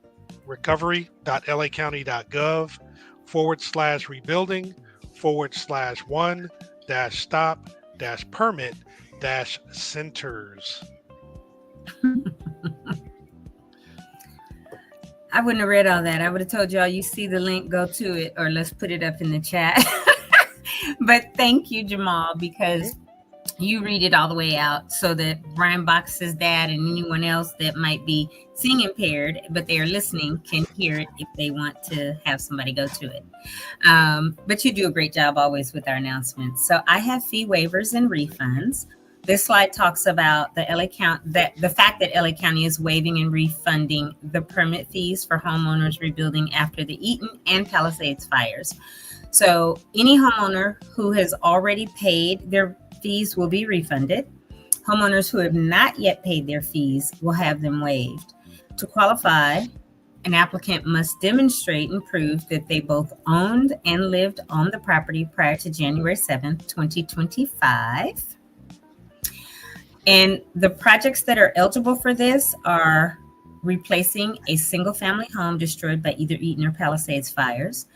recovery.lacounty.gov/rebuilding/one-stop-permit-centers. I wouldn't have read all that. I would have told y'all, you see the link, go to it, or let's put it up in the chat. But thank you, Jamal, because you read it all the way out so that Brian Box's dad and anyone else that might be seeing impaired, but they are listening, can hear it if they want to have somebody go to it. But you do a great job always with our announcements. So I have fee waivers and refunds. This slide talks about the fact that LA County is waiving and refunding the permit fees for homeowners rebuilding after the Eaton and Palisades fires. So any homeowner who has already paid their fees will be refunded. Homeowners who have not yet paid their fees will have them waived. To qualify, an applicant must demonstrate and prove that they both owned and lived on the property prior to January 7th, 2025. And the projects that are eligible for this are replacing a single-family home destroyed by either Eaton or Palisades fires.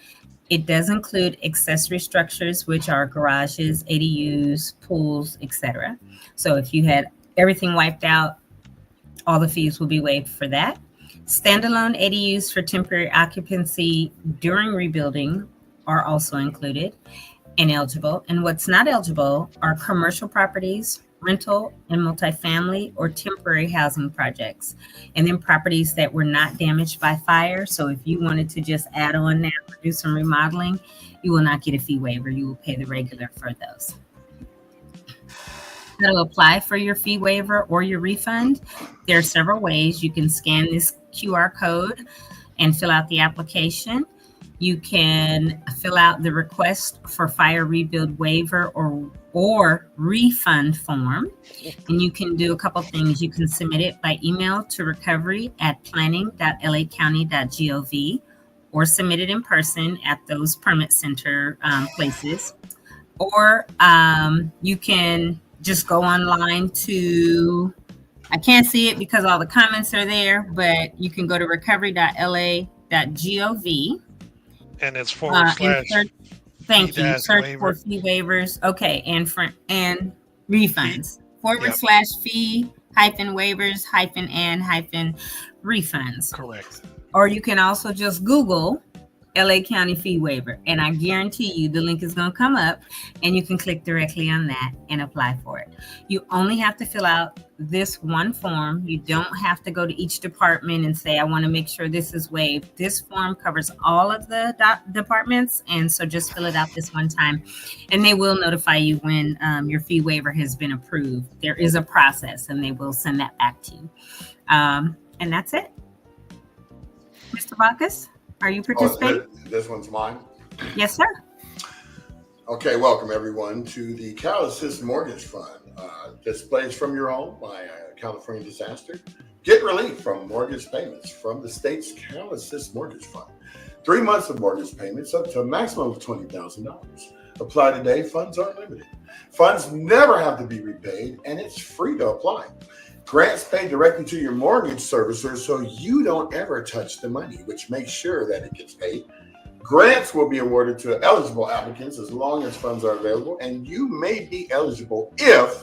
It does include accessory structures, which are garages, ADUs, pools, etc. So if you had everything wiped out, all the fees will be waived for that. Standalone ADUs for temporary occupancy during rebuilding are also included and eligible. And what's not eligible are commercial properties, rental and multifamily or temporary housing projects, and then properties that were not damaged by fire. So if you wanted to just add on now or do some remodeling, you will not get a fee waiver. You will pay the regular for those. To apply for your fee waiver or your refund, there are several ways. You can scan this QR code and fill out the application. You can fill out the request for fire rebuild waiver or refund form. And you can do a couple things. You can submit it by email to recovery@planning.lacounty.gov or submit it in person at those permit center places. Or you can just go online to, I can't see it because all the comments are there, but you can go to recovery.la.gov. And it's /. Thank you. Search for fee waivers. Okay. And refunds. /fee -waivers -refunds. Correct. Or you can also just Google LA County fee waiver. And I guarantee you the link is going to come up and you can click directly on that and apply for it. You only have to fill out this one form. You don't have to go to each department and say, I want to make sure this is waived. This form covers all of the departments. And so just fill it out this one time and they will notify you when your fee waiver has been approved. There is a process and they will send that back to you. And that's it. Mr. Bacchus? Are you participating? This one's mine? Yes, sir. Okay, welcome everyone to the Cal Assist Mortgage Fund. Displaced from your home by a California disaster. Get relief from mortgage payments from the state's Cal Assist Mortgage Fund. 3 months of mortgage payments up to a maximum of $20,000. Apply today, funds are unlimited. Funds never have to be repaid and it's free to apply. Grants paid directly to your mortgage servicer so you don't ever touch the money, which makes sure that it gets paid. Grants will be awarded to eligible applicants as long as funds are available, and you may be eligible if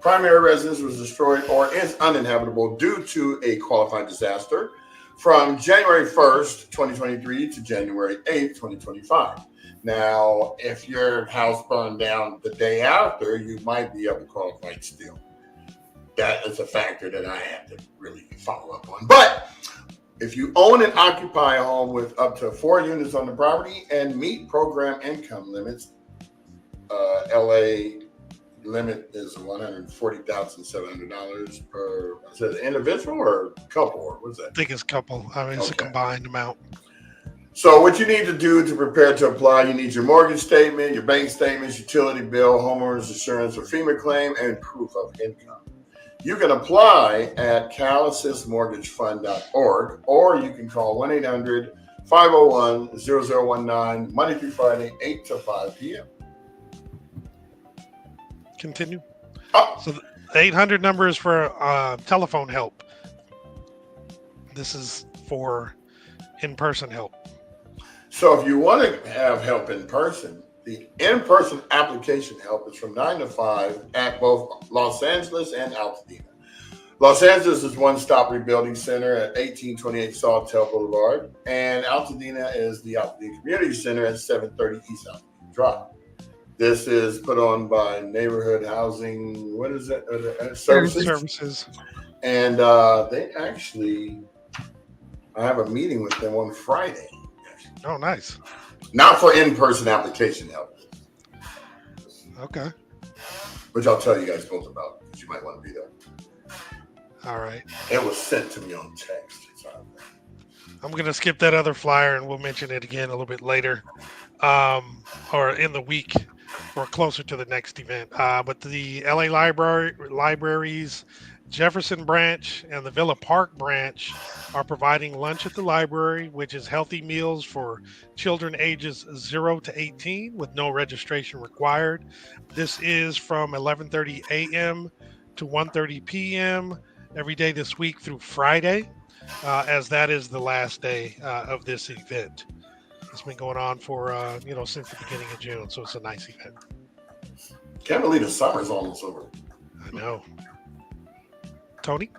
primary residence was destroyed or is uninhabitable due to a qualifying disaster from January 1st, 2023 to January 8th, 2025. Now, if your house burned down the day after, you might be able to qualify still. That is a factor that I have to really follow up on. But if you own and occupy a home with up to 4 units on the property and meet program income limits, LA limit is $140,700 per. Is it individual or couple, or what's that? I think it's couple. I mean, it's a combined amount. So what you need to do to prepare to apply, you need your mortgage statement, your bank statements, utility bill, homeowner's insurance or FEMA claim, and proof of income. You can apply at calassistmortgagefund.org, or you can call 1-800-501-0019, Monday through Friday, 8 to 5 p.m. Continue. So the 800 number is for telephone help. This is for in-person help. So if you want to have help in person, the in-person application help is from 9 to 5 at both Los Angeles and Altadena. Los Angeles is One Stop Rebuilding Center at 1828 Sawtell Boulevard, and Altadena is the Altadena Community Center at 730 East Altadena Drive. This is put on by Neighborhood Housing, what is it? Services. And they actually, I have a meeting with them on Friday. Oh, nice. Not for in-person application help. Okay. Which I'll tell you guys both about, because you might want to be there. All right. It was sent to me on text. I'm going to skip that other flyer, and we'll mention it again a little bit later, or in the week, or closer to the next event. But the LA Libraries, Jefferson branch and the Villa Park branch are providing lunch at the library, which is healthy meals for children ages 0 to 18 with no registration required. This is from 11:30 a.m. to 1:30 p.m. every day this week through Friday, as that is the last day of this event. It's been going on for since the beginning of June, so it's a nice event. Can't believe the summer's almost over. I know. Tony?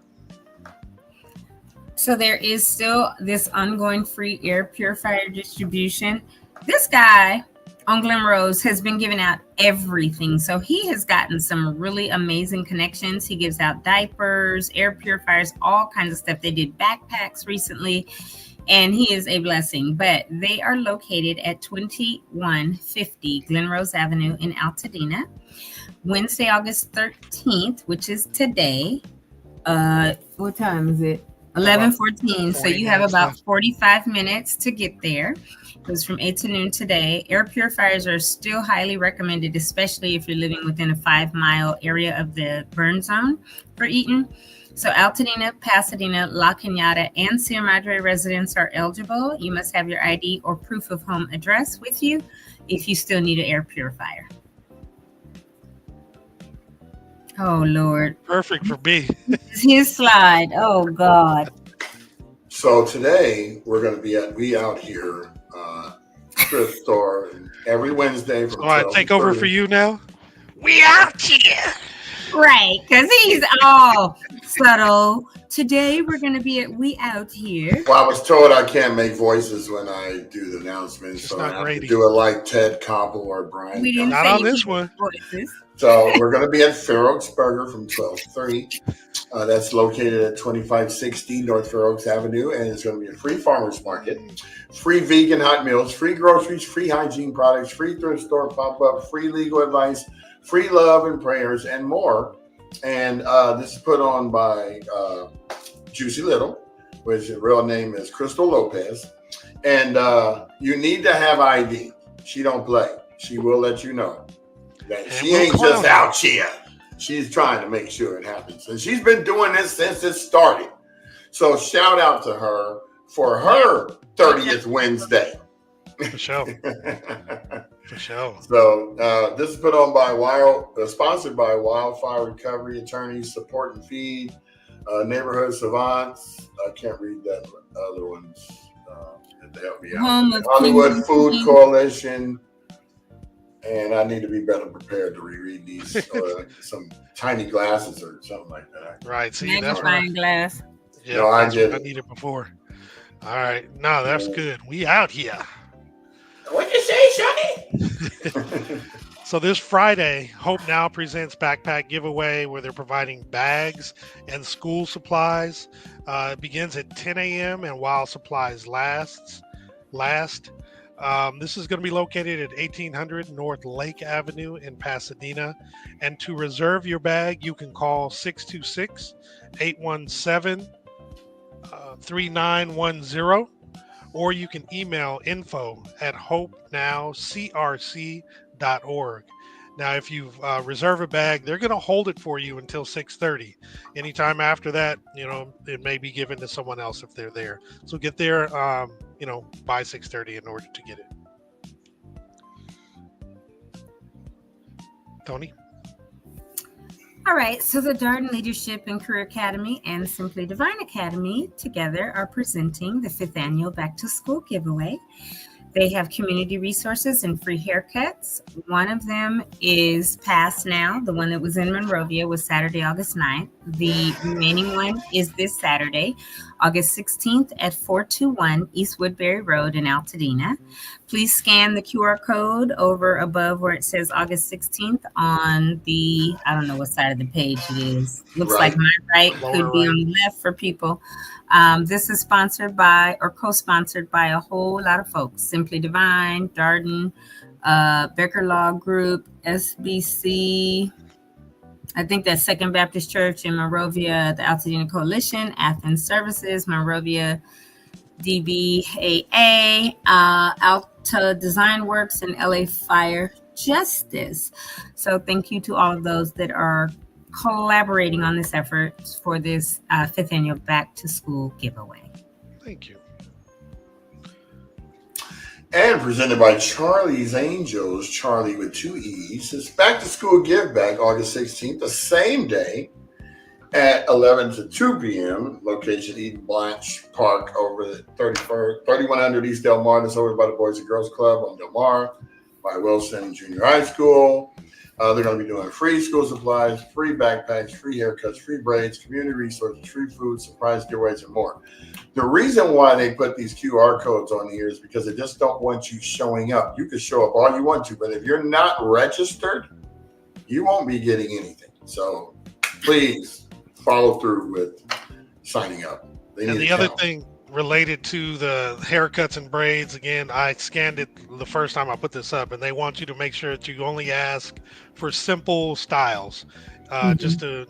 So there is still this ongoing free air purifier distribution. This guy on Glen Rose has been giving out everything. So he has gotten some really amazing connections. He gives out diapers, air purifiers, all kinds of stuff. They did backpacks recently, and he is a blessing. But they are located at 2150 Glen Rose Avenue in Altadena. Wednesday, August 13th, which is today. What time is it? 11:14. So you have about 45 minutes to get there. It was from 8 to noon today. Air purifiers are still highly recommended, especially if you're living within a 5-mile area of the burn zone for Eaton. So Altadena, Pasadena, La Cañada, and Sierra Madre residents are eligible. You must have your ID or proof of home address with you if you still need an air purifier. Oh, Lord. Perfect for me. His slide. Oh, God. So today we're going to be at We Out Here thrift store every Wednesday. So I take over for you now? We Out Here. Right, because he's all subtle. Today we're going to be at We Out Here. Well, I was told I can't make voices when I do the announcements, so I have to do it like Ted Koppel or Brian. We didn't not say on this one. Voices. So we're going to be at Fair Oaks Burger from 12 to 3. That's located at 2560 North Fair Oaks Avenue, and it's going to be a free farmers market, free vegan hot meals, free groceries, free hygiene products, free thrift store pop-up, free legal advice, free love and prayers, and more. And this is put on by Juicy Little, which her real name is Crystal Lopez. And you need to have ID. She don't play. She will let you know that she ain't just out here. She's trying to make sure it happens. And she's been doing this since it started. So shout out to her for her 30th Wednesday. For sure. For sure. So this is put on by sponsored by Wildfire Recovery Attorneys, Support and Feed, Neighborhood Savants. I can't read that other ones to help me out. Hollywood Food Coalition. And I need to be better prepared to reread these, or some tiny glasses or something like that. Right. See, magnifying glass. Yeah, no, I needed before. All right. No, that's good. We out here. What'd you say, Sonny? So this Friday, Hope Now presents Backpack Giveaway, where they're providing bags and school supplies. It begins at 10 a.m. and while supplies last. This is going to be located at 1800 North Lake Avenue in Pasadena. And to reserve your bag, you can call 626-817-3910, or you can email info@hopenowcrc.org. Now, if you reserve a bag, they're going to hold it for you until 6:30. Anytime after that, it may be given to someone else if they're there. So get there, by 6:30 in order to get it. Tony? All right, so the Darden Leadership and Career Academy and Simply Divine Academy together are presenting the 5th annual Back to School giveaway. They have community resources and free haircuts. One of them is past now. The one that was in Monrovia was Saturday, August 9th. The remaining one is this Saturday, August 16th at 421 East Woodbury Road in Altadena. Please scan the QR code over above where it says August 16th on the, I don't know what side of the page it is. Looks like my right, could be on the left for people. This is sponsored by or co-sponsored by a whole lot of folks. Simply Divine, Darden, Becker Law Group, SBC, I think that's Second Baptist Church in Monrovia, the Altadena Coalition, Athens Services, Monrovia, DBAA, Alta Design Works, and LA Fire Justice. So thank you to all of those that are collaborating on this effort for this 5th annual Back to School giveaway. Thank you. And presented by Charlie's Angels, Charlie with 2 E's. It's Back to School Give Back, August 16th, the same day at 11 to 2 p.m. Location Eden Blanche Park over at 3100 East Del Mar. That's over by the Boys and Girls Club on Del Mar by Wilson Junior High School. They're going to be doing free school supplies, free backpacks, free haircuts, free braids, community resources, free food, surprise giveaways, and more. The reason why they put these QR codes on here is because they just don't want you showing up. You can show up all you want to, but if you're not registered, you won't be getting anything. So please follow through with signing up. And the other thing related to the haircuts and braids, again, I scanned it the first time I put this up, and they want you to make sure that you only ask for simple styles, just to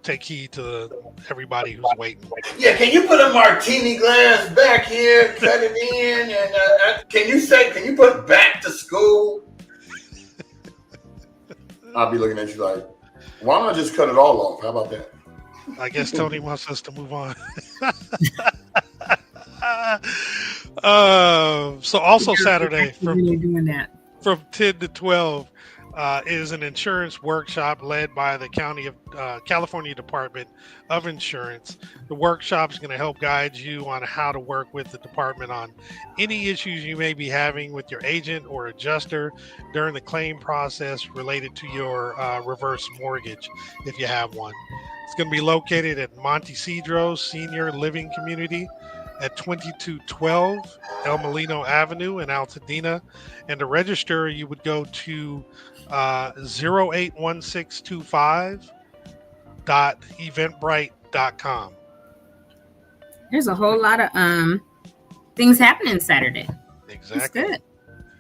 take heed to everybody who's waiting. Yeah, can you put a martini glass back here, cut it in, and can you put back to school? I'll be looking at you like, why don't I just cut it all off? How about that? I guess Tony wants us to move on. So also Saturday from 10 to 12 is an insurance workshop led by the California Department of Insurance. The workshop is going to help guide you on how to work with the department on any issues you may be having with your agent or adjuster during the claim process related to your reverse mortgage, if you have one. It's going to be located at Montecedro Senior Living Community at 2212 El Molino Avenue in Altadena. And to register, you would go to 081625.eventbrite.com. There's a whole lot of things happening Saturday. Exactly. That's good.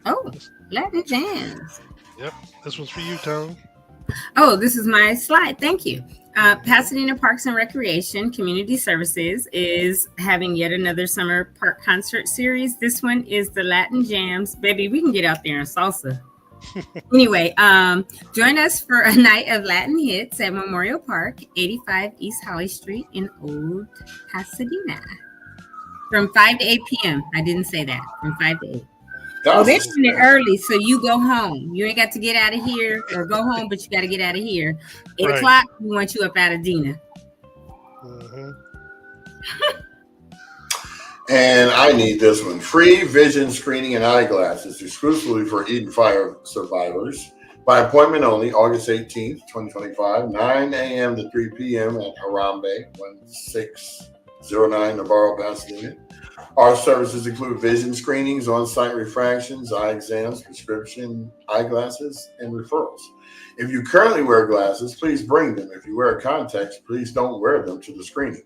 Oh, Latin Jams. Yep. This one's for you, Tone. Oh, this is my slide. Thank you. Pasadena Parks and Recreation Community Services is having yet another summer park concert series. This one is the Latin Jams. Baby, we can get out there and salsa. Anyway, join us for a night of Latin hits at Memorial Park, 85 East Holly Street in Old Pasadena. From 5 to 8 p.m. I didn't say that. From 5 to 8. Oh, they're doing it early, so you go home. You ain't got to get out of here or go home, but you got to get out of here. 8 o'clock, we want you up out of Dena. And I need this one. Free vision screening and eyeglasses exclusively for Eden Fire survivors. By appointment only, August 18th, 2025, 9 a.m. to 3 p.m. at Harambe, 1609 Navarro, Pasadena. Our services include vision screenings, on-site refractions, eye exams, prescription eyeglasses, and referrals. If you currently wear glasses, please bring them. If you wear contacts, please don't wear them to the screening.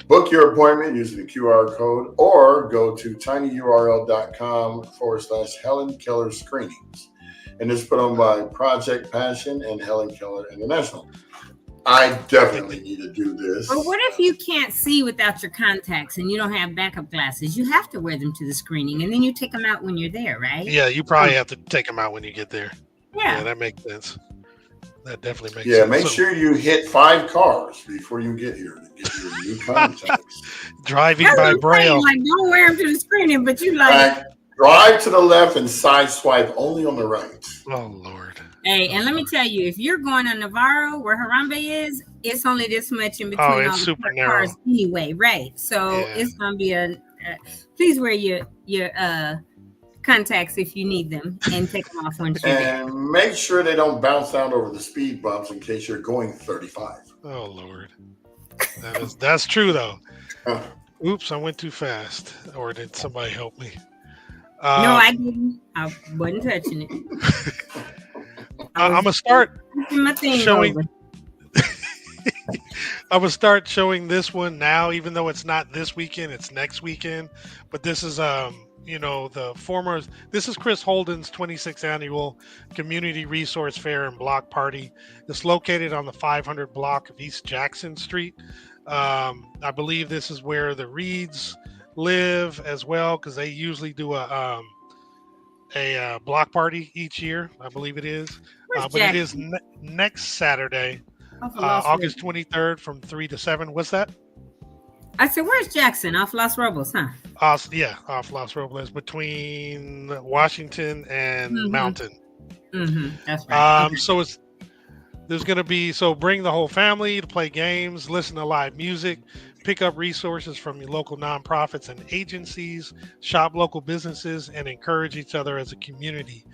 Book your appointment using the QR code or go to tinyurl.com/Helen Keller Screenings. And it's put on by Project Passion and Helen Keller International. I definitely need to do this. But what if you can't see without your contacts and you don't have backup glasses? You have to wear them to the screening, and then you take them out when you're there, right? Yeah, you probably have to take them out when you get there. Yeah, that makes sense. That definitely makes sense. Yeah, make sure you hit 5 cars before you get here to get your new contacts. Driving by Braille. Like, don't wear them to the screening, but you like drive to the left and side swipe only on the right. Oh, Lord. Hey, and let me tell you, if you're going to Navarro, where Harambe is, it's only this much in between all the cars anyway, right? So it's going to be please wear your contacts if you need them and take them off once you're there. And make sure they don't bounce out over the speed bumps in case you're going 35. Oh, Lord. That's true, though. Oops, I went too fast. Or did somebody help me? No, I didn't. I wasn't touching it. I'm gonna start showing. I'm gonna start showing this one now, even though it's not this weekend; it's next weekend. But this is, the former. This is Chris Holden's 26th annual Community Resource Fair and Block Party. It's located on the 500 block of East Jackson Street. I believe this is where the Reeds live as well, because they usually do a block party each year. I believe it is. But it is next Saturday, August 23rd from 3 to 7. What's that? I said, where's Jackson? Off Los Robles, huh? Off Los Robles, between Washington and Mountain. Mm-hmm. That's right. Okay. So there's going to be, bring the whole family to play games, listen to live music, pick up resources from your local nonprofits and agencies, shop local businesses, and encourage each other as a community.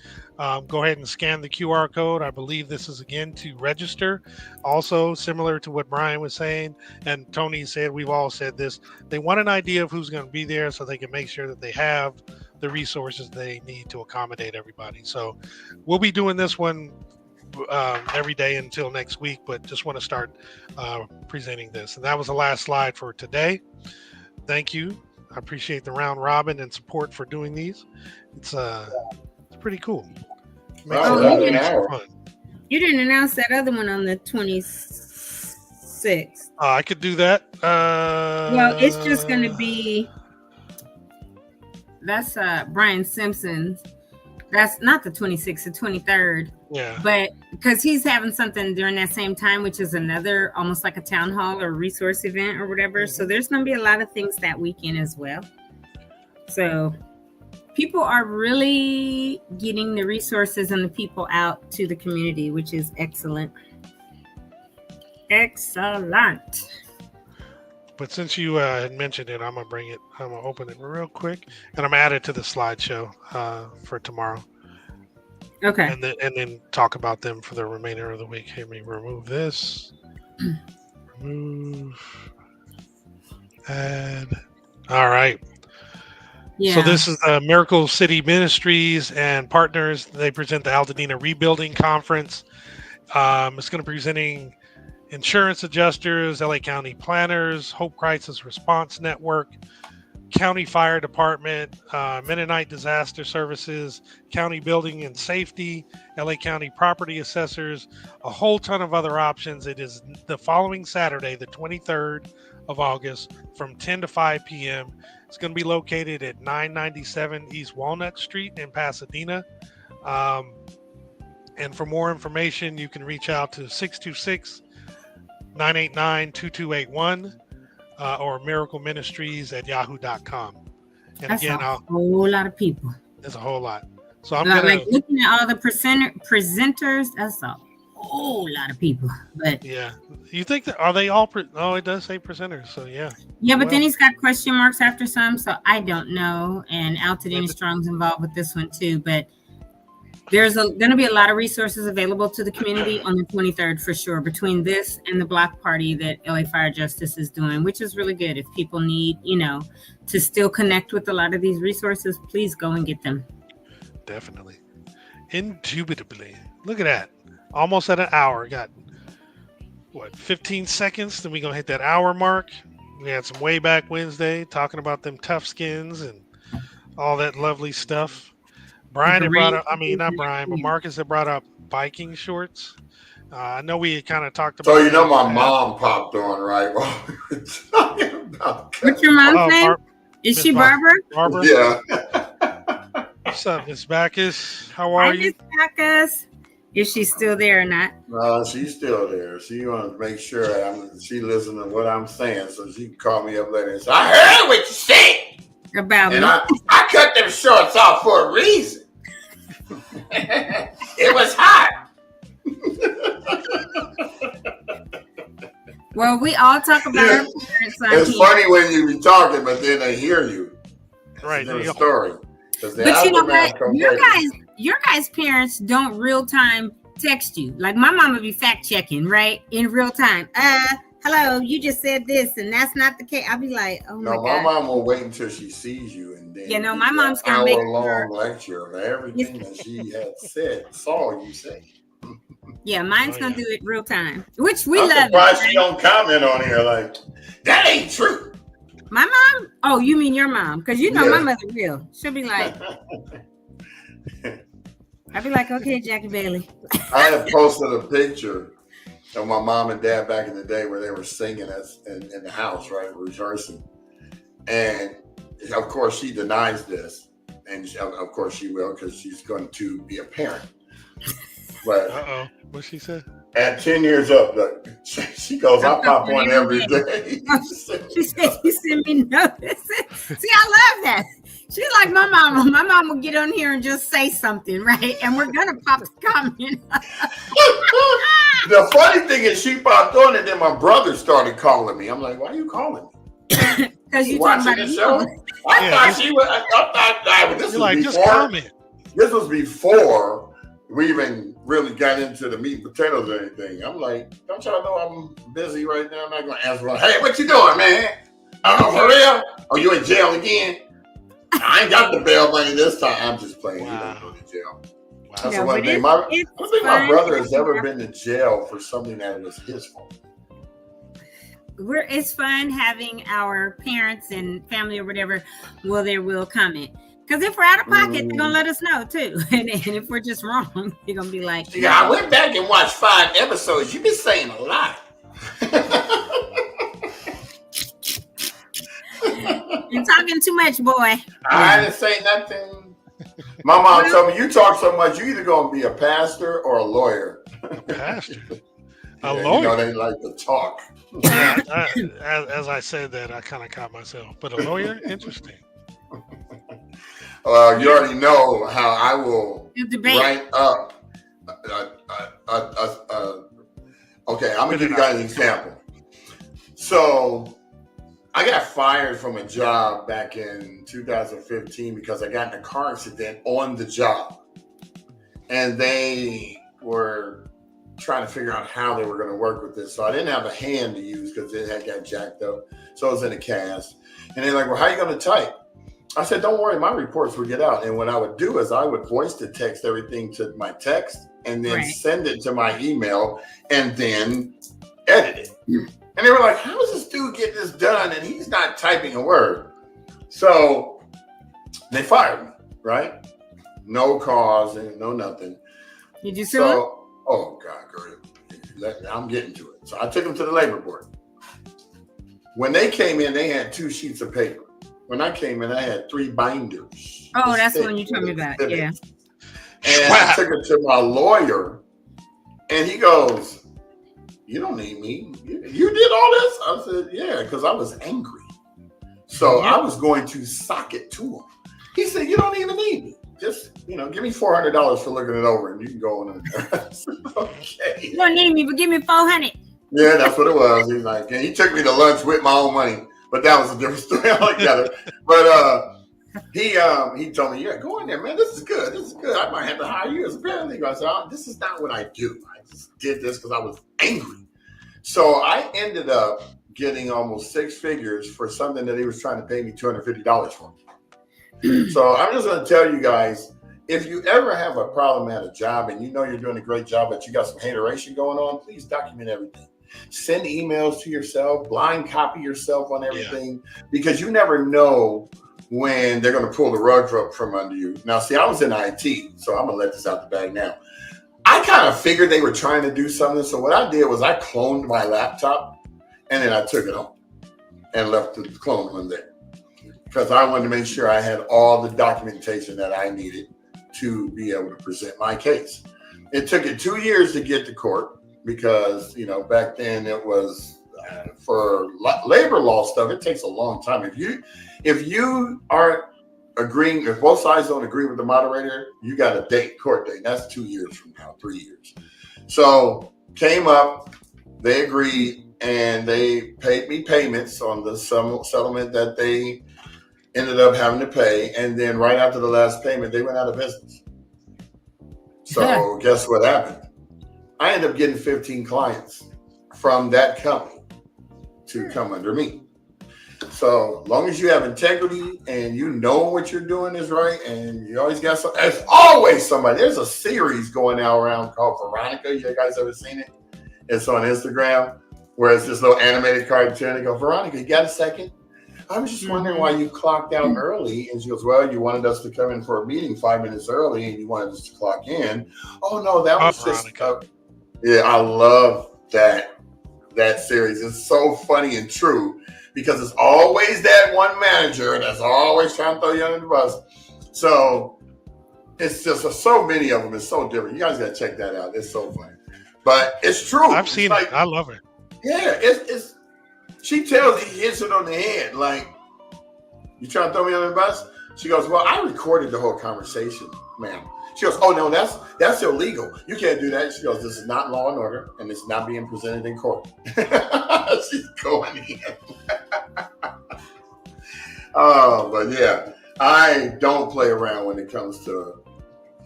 Go ahead and scan the QR code. I believe this is, again, to register. Also, similar to what Brian was saying, and Tony said, we've all said this, they want an idea of who's going to be there so they can make sure that they have the resources they need to accommodate everybody. So we'll be doing this one every day until next week, but just want to start presenting this. And that was the last slide for today. Thank you. I appreciate the round robin and support for doing these. It's pretty cool. You didn't announce that other one on the 26th. I could do that. Well, it's just going to be, that's Brian Simpson's. That's not the 26th, the 23rd. Yeah. But because he's having something during that same time, which is another almost like a town hall or resource event or whatever. Mm-hmm. So there's going to be a lot of things that weekend as well. So people are really getting the resources and the people out to the community, which is excellent. Excellent. But since you had mentioned it, I'm gonna open it real quick, and I'm gonna add it to the slideshow for tomorrow. Okay. And then talk about them for the remainder of the week. Let me remove this. Remove. Add. All right. Yeah. So this is Miracle City Ministries and partners. They present the Altadena Rebuilding Conference. It's going to be presenting insurance adjusters, LA County planners, Hope Crisis Response Network, County Fire Department, Mennonite Disaster Services, County Building and Safety, LA County Property Assessors, a whole ton of other options. It is the following Saturday, the 23rd of August, from 10 to 5 p.m. It's going to be located at 997 East Walnut Street in Pasadena. And for more information, you can reach out to 626-989-2281 or miracleministries@yahoo.com. And that's again, a whole lot of people. There's a whole lot. So I'm looking at all the presenters. That's a whole lot of people. But yeah, you think that are they all? It does say presenters. So yeah. Yeah, but then he's got question marks after some, so I don't know. And Altadena Strong's involved with this one too, but There's going to be a lot of resources available to the community on the 23rd for sure, between this and the block party that LA Fire Justice is doing, which is really good. If people need, to still connect with a lot of these resources, please go and get them. Definitely. Indubitably. Look at that. Almost at an hour. Got, 15 seconds? Then we're going to hit that hour mark. We had some way back Wednesday talking about them tough skins and all that lovely stuff. Brian had brought up, not Brian, but Marcus had brought up biking shorts. I know we had kind of talked about. So my mom popped on, right? What's your mom's name? Is she Barbara? Barbara? Yeah. What's up, Miss Backus? How are you? Miss Backus. Is she still there or not? No, she's still there. She wants to make sure she listens to what I'm saying, so she can call me up later and say, "I heard what you said about me. I cut them shorts off for a reason. It was hot." Well, we all talk about our parents. It's funny when you be talking, but then they hear you. Right. It's a story. But you know what? Your guys' parents don't real time text you. Like my mom would be fact checking, right? In real time. Hello, you just said this, and that's not the case. I'll be like, oh my God. My mom will wait until she sees you, and then my mom's gonna make an hour-long lecture of everything that she had saw you say. Yeah, mine's gonna do it real time, which we I'm love. Surprised she don't comment on here like that ain't true. My mom? Oh, you mean your mom? Because my mother real. She'll be like, I'll be like, okay, Jackie Bailey. I had posted a picture of my mom and dad back in the day where they were singing us in the house, right, rehearsing. And of course, she denies this, and of course she will because she's going to be a parent. But what she said? At 10 years up, she goes, I pop one every day. She said, you send me notices. See, I love that. She's like my mama. My mom will get on here and just say something, right? And we're going to pop the comment. The funny thing is she popped on and then my brother started calling me. I'm like, why are you calling me? Because you watching the show? I thought she was, I thought this was like, before. Just comment. This was before we even really got into the meat and potatoes or anything. I'm like, don't y'all know I'm busy right now? I'm not going to answer. Hey, what you doing, man? For real? Oh, you in jail again? I ain't got the bail money this time. I'm just playing. Wow. You don't go to jail. Wow. That's the one thing. I don't think my brother has ever been to jail for something that was his fault. It's fun having our parents and family or whatever will comment. Because if we're out of pocket, they're going to let us know, too. And if we're just wrong, they're going to be like... Yeah, I went back and watched 5 episodes. You've been saying a lot. You're talking too much, boy. I didn't say nothing. My mom told me, you talk so much, you're either going to be a pastor or a lawyer. A pastor? A lawyer? They like to talk. As I said that, I kind of caught myself. But a lawyer? Interesting. Well, you already know how I will write up. Okay, I'm going to give you guys an example. So I got fired from a job back in 2015 because I got in a car accident on the job. And they were trying to figure out how they were going to work with this. So I didn't have a hand to use because it had got jacked up. So I was in a cast. And they're like, well, how are you going to type? I said, don't worry, my reports will get out. And what I would do is I would voice to text everything to my text and then send it to my email and then edit it. And they were like, how does this dude get this done? And he's not typing a word. So they fired me, right? No cause and no nothing. Did you sue him? Oh, God, girl. I'm getting to it. So I took them to the labor board. When they came in, they had 2 sheets of paper. When I came in, I had 3 binders. Oh, that's the one you told me about. Yeah. And I took it to my lawyer, and he goes, you don't need me. You did all this? I said, yeah, because I was angry. So I was going to sock it to him. He said, you don't even need me. Just, give me $400 for looking it over, and you can go on there. Okay. You don't need me, but give me $400. Yeah, that's what it was. He's like, and he took me to lunch with my own money. But that was a different story altogether. But He told me, yeah, go in there, man. This is good. This is good. I might have to hire you as a paralegal. I said, this is not what I do. I just did this because I was angry. So I ended up getting almost 6 figures for something that he was trying to pay me $250 for. So I'm just going to tell you guys, if you ever have a problem at a job and you know you're doing a great job, but you got some hateration going on, please document everything. Send emails to yourself, blind copy yourself on everything, because you never know when they're going to pull the rug from under you. Now, see, I was in IT, so I'm going to let this out the bag now. I kind of figured they were trying to do something. So what I did was I cloned my laptop and then I took it home and left the clone one there because I wanted to make sure I had all the documentation that I needed to be able to present my case. It took it 2 years to get to court because, you know, back then it was for labor law stuff. It takes a long time. If you aren't agreeing, if both sides don't agree with the moderator, you got a date, court date. That's 2 years from now, 3 years. So came up, they agreed, and they paid me payments on the settlement that they ended up having to pay. And then right after the last payment, they went out of business. So guess what happened? I ended up getting 15 clients from that company to come under me. So long as you have integrity and you know what you're doing is right, and you always got there's always somebody. There's a series going now around called Veronica. You guys ever seen it? It's on Instagram where it's this little animated cartoon. They go, Veronica, you got a second? I was just wondering why you clocked out early. And she goes, well, you wanted us to come in for a meeting 5 minutes early and you wanted us to clock in. Oh, no, that was just, yeah, I love that series. It's so funny and true because it's always that one manager that's always trying to throw you under the bus. So it's just so many of them. It's so different. You guys got to check that out. It's so funny. But it's true. I've seen it. I love it. Yeah, it's she tells he hits it on the head. Like, you trying to throw me under the bus? She goes, well, I recorded the whole conversation, ma'am. She goes, oh, no, that's illegal. You can't do that. She goes, this is not law and order, and it's not being presented in court. She's going in. Oh, but yeah, I don't play around when it comes to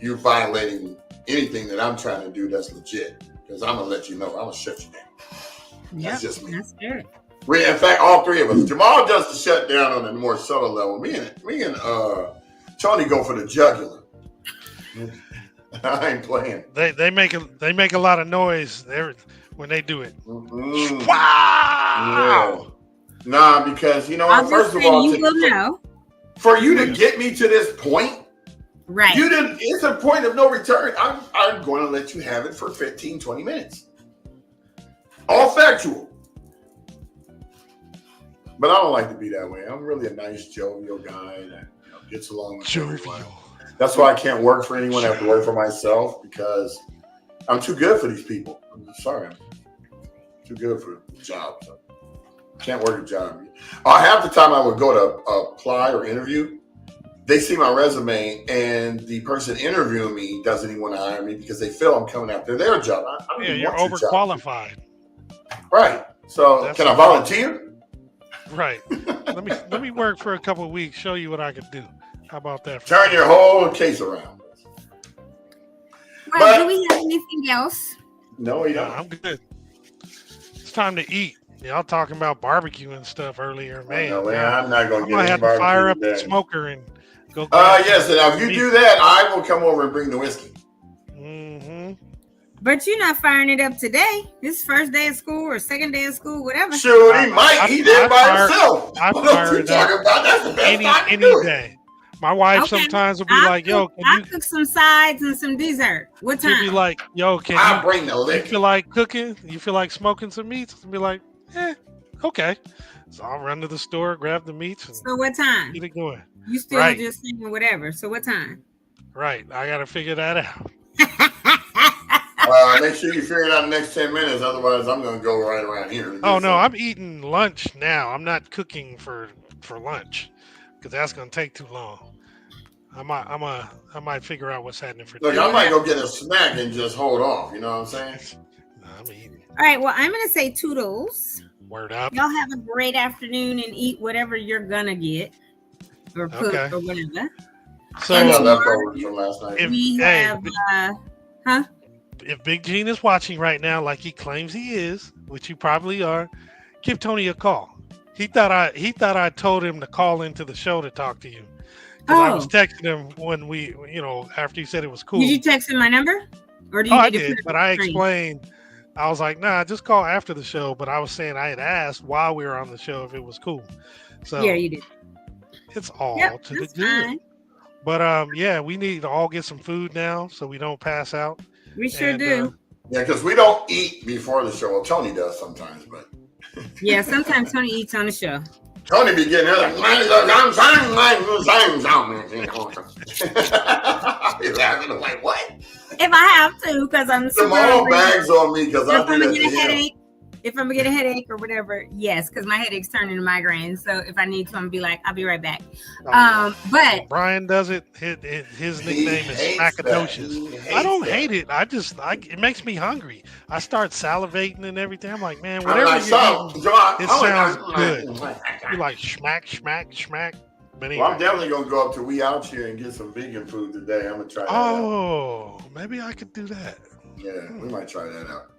you violating anything that I'm trying to do that's legit, because I'm going to let you know. I'm going to shut you down. That's just me. That's good. In fact, all three of us. Jamal does the shutdown on a more subtle level. Me and Tony go for the jugular. I ain't playing. They make a lot of noise when they do it. Mm-hmm. Wow. Yeah. Nah, because first of all, for you to get me to this point, right? It's a point of no return. I'm going to let you have it for 15, 20 minutes. All factual. But I don't like to be that way. I'm really a nice, jovial guy that gets along with everyone. That's why I can't work for anyone. I have to work for myself because I'm too good for these people. I'm sorry. I'm too good for the job. So can't work a job. Half the time I would go to apply or interview, they see my resume and the person interviewing me doesn't even want to hire me because they feel I'm coming after their job. You're overqualified. Right. So can I volunteer? Right. Let me work for a couple of weeks, show you what I can do. How about that? Turn your whole case around. Well, do we have anything else? No, we don't. I'm good. It's time to eat. Y'all talking about barbecue and stuff earlier, man. No, I'm not going to get have to fire up the smoker and go. Yes, and if you do that, I will come over and bring the whiskey. Mm-hmm. But you're not firing it up today. This first day of school or second day of school, whatever. Sure, he might eat it by himself. I fire it up That's the best any day. My wife sometimes will be like, "Yo, I cook some sides and some dessert. What time?" She'll be like, "Yo, I'll bring the liquor. You feel like cooking? You feel like smoking some meats?" I'll be like, okay. So I'll run to the store, grab the meats. And so what time? Get it going. You still just saying whatever. So what time? Right. I got to figure that out. Make sure you figure it out in the next 10 minutes. Otherwise, I'm going to go right around here. Oh, no. I'm eating lunch now. I'm not cooking for lunch because that's going to take too long. I might figure out what's happening for. Look, I might go get a snack and just hold off. You know what I'm saying? No, I'm eating. All right. Well, I'm going to say toodles. Word up. Y'all have a great afternoon and eat whatever you're going to get. or cook or whatever. So leftovers from last night. If Big Gene is watching right now, like he claims he is, which you probably are, give Tony a call. He thought I told him to call into the show to talk to you. Because I was texting him when we, after you said it was cool. Did you text him my number? Or do you I did, but I explained. I was like, nah, just call after the show. But I was saying I had asked while we were on the show if it was cool. So yeah, you did. It's all to the good. But we need to all get some food now so we don't pass out. We sure do. Yeah, because we don't eat before the show. Well, Tony does sometimes, but yeah, sometimes Tony eats on the show. Tony be getting there like, like, what? If I have to, because I'm super hungry. Bags on me because I'm gonna get a headache. If I'm gonna get a headache or whatever, yes, because my headache's turning into migraines. So if I need to, I'm gonna be like, I'll be right back. But Brian does it. His nickname is Smackadocious. I don't hate it. It makes me hungry. I start salivating and everything. I'm like, man, whatever it sounds good. You like schmack. Anyway. Well, I'm definitely gonna go up to We Out Here and get some vegan food today. I'm gonna try that out. Maybe I could do that. Yeah, we might try that out.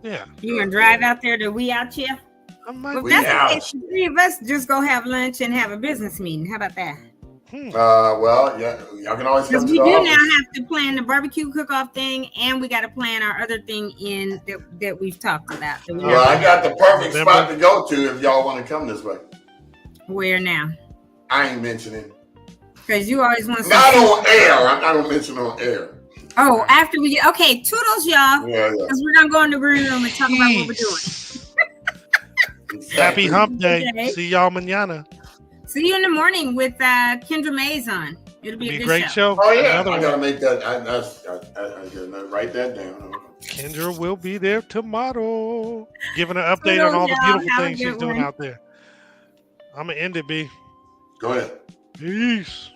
Yeah. You gonna drive out there to We Out Here? Well, that's the three of us just go have lunch and have a business meeting. How about that? Well, yeah, y'all can always come to the office. We do now have to plan the barbecue cook-off thing, and we got to plan our other thing in that we've talked about. Well, I got the perfect spot to go to if y'all want to come this way. Where now? I ain't mentioning. Because you always want to. Not on air. I'm not gonna mention on air. Oh, after we get toodles, y'all. Yeah. Because we're gonna go in the green room and talk about what we're doing. Happy Hump Day. Okay. See y'all mañana. See you in the morning with Kendra Mays on. It'll be a great show. Oh yeah, I gotta make that. I gotta write that down. Kendra will be there tomorrow, giving an update on all the beautiful things she's doing out there. I'm gonna end it, B. Go ahead. Peace.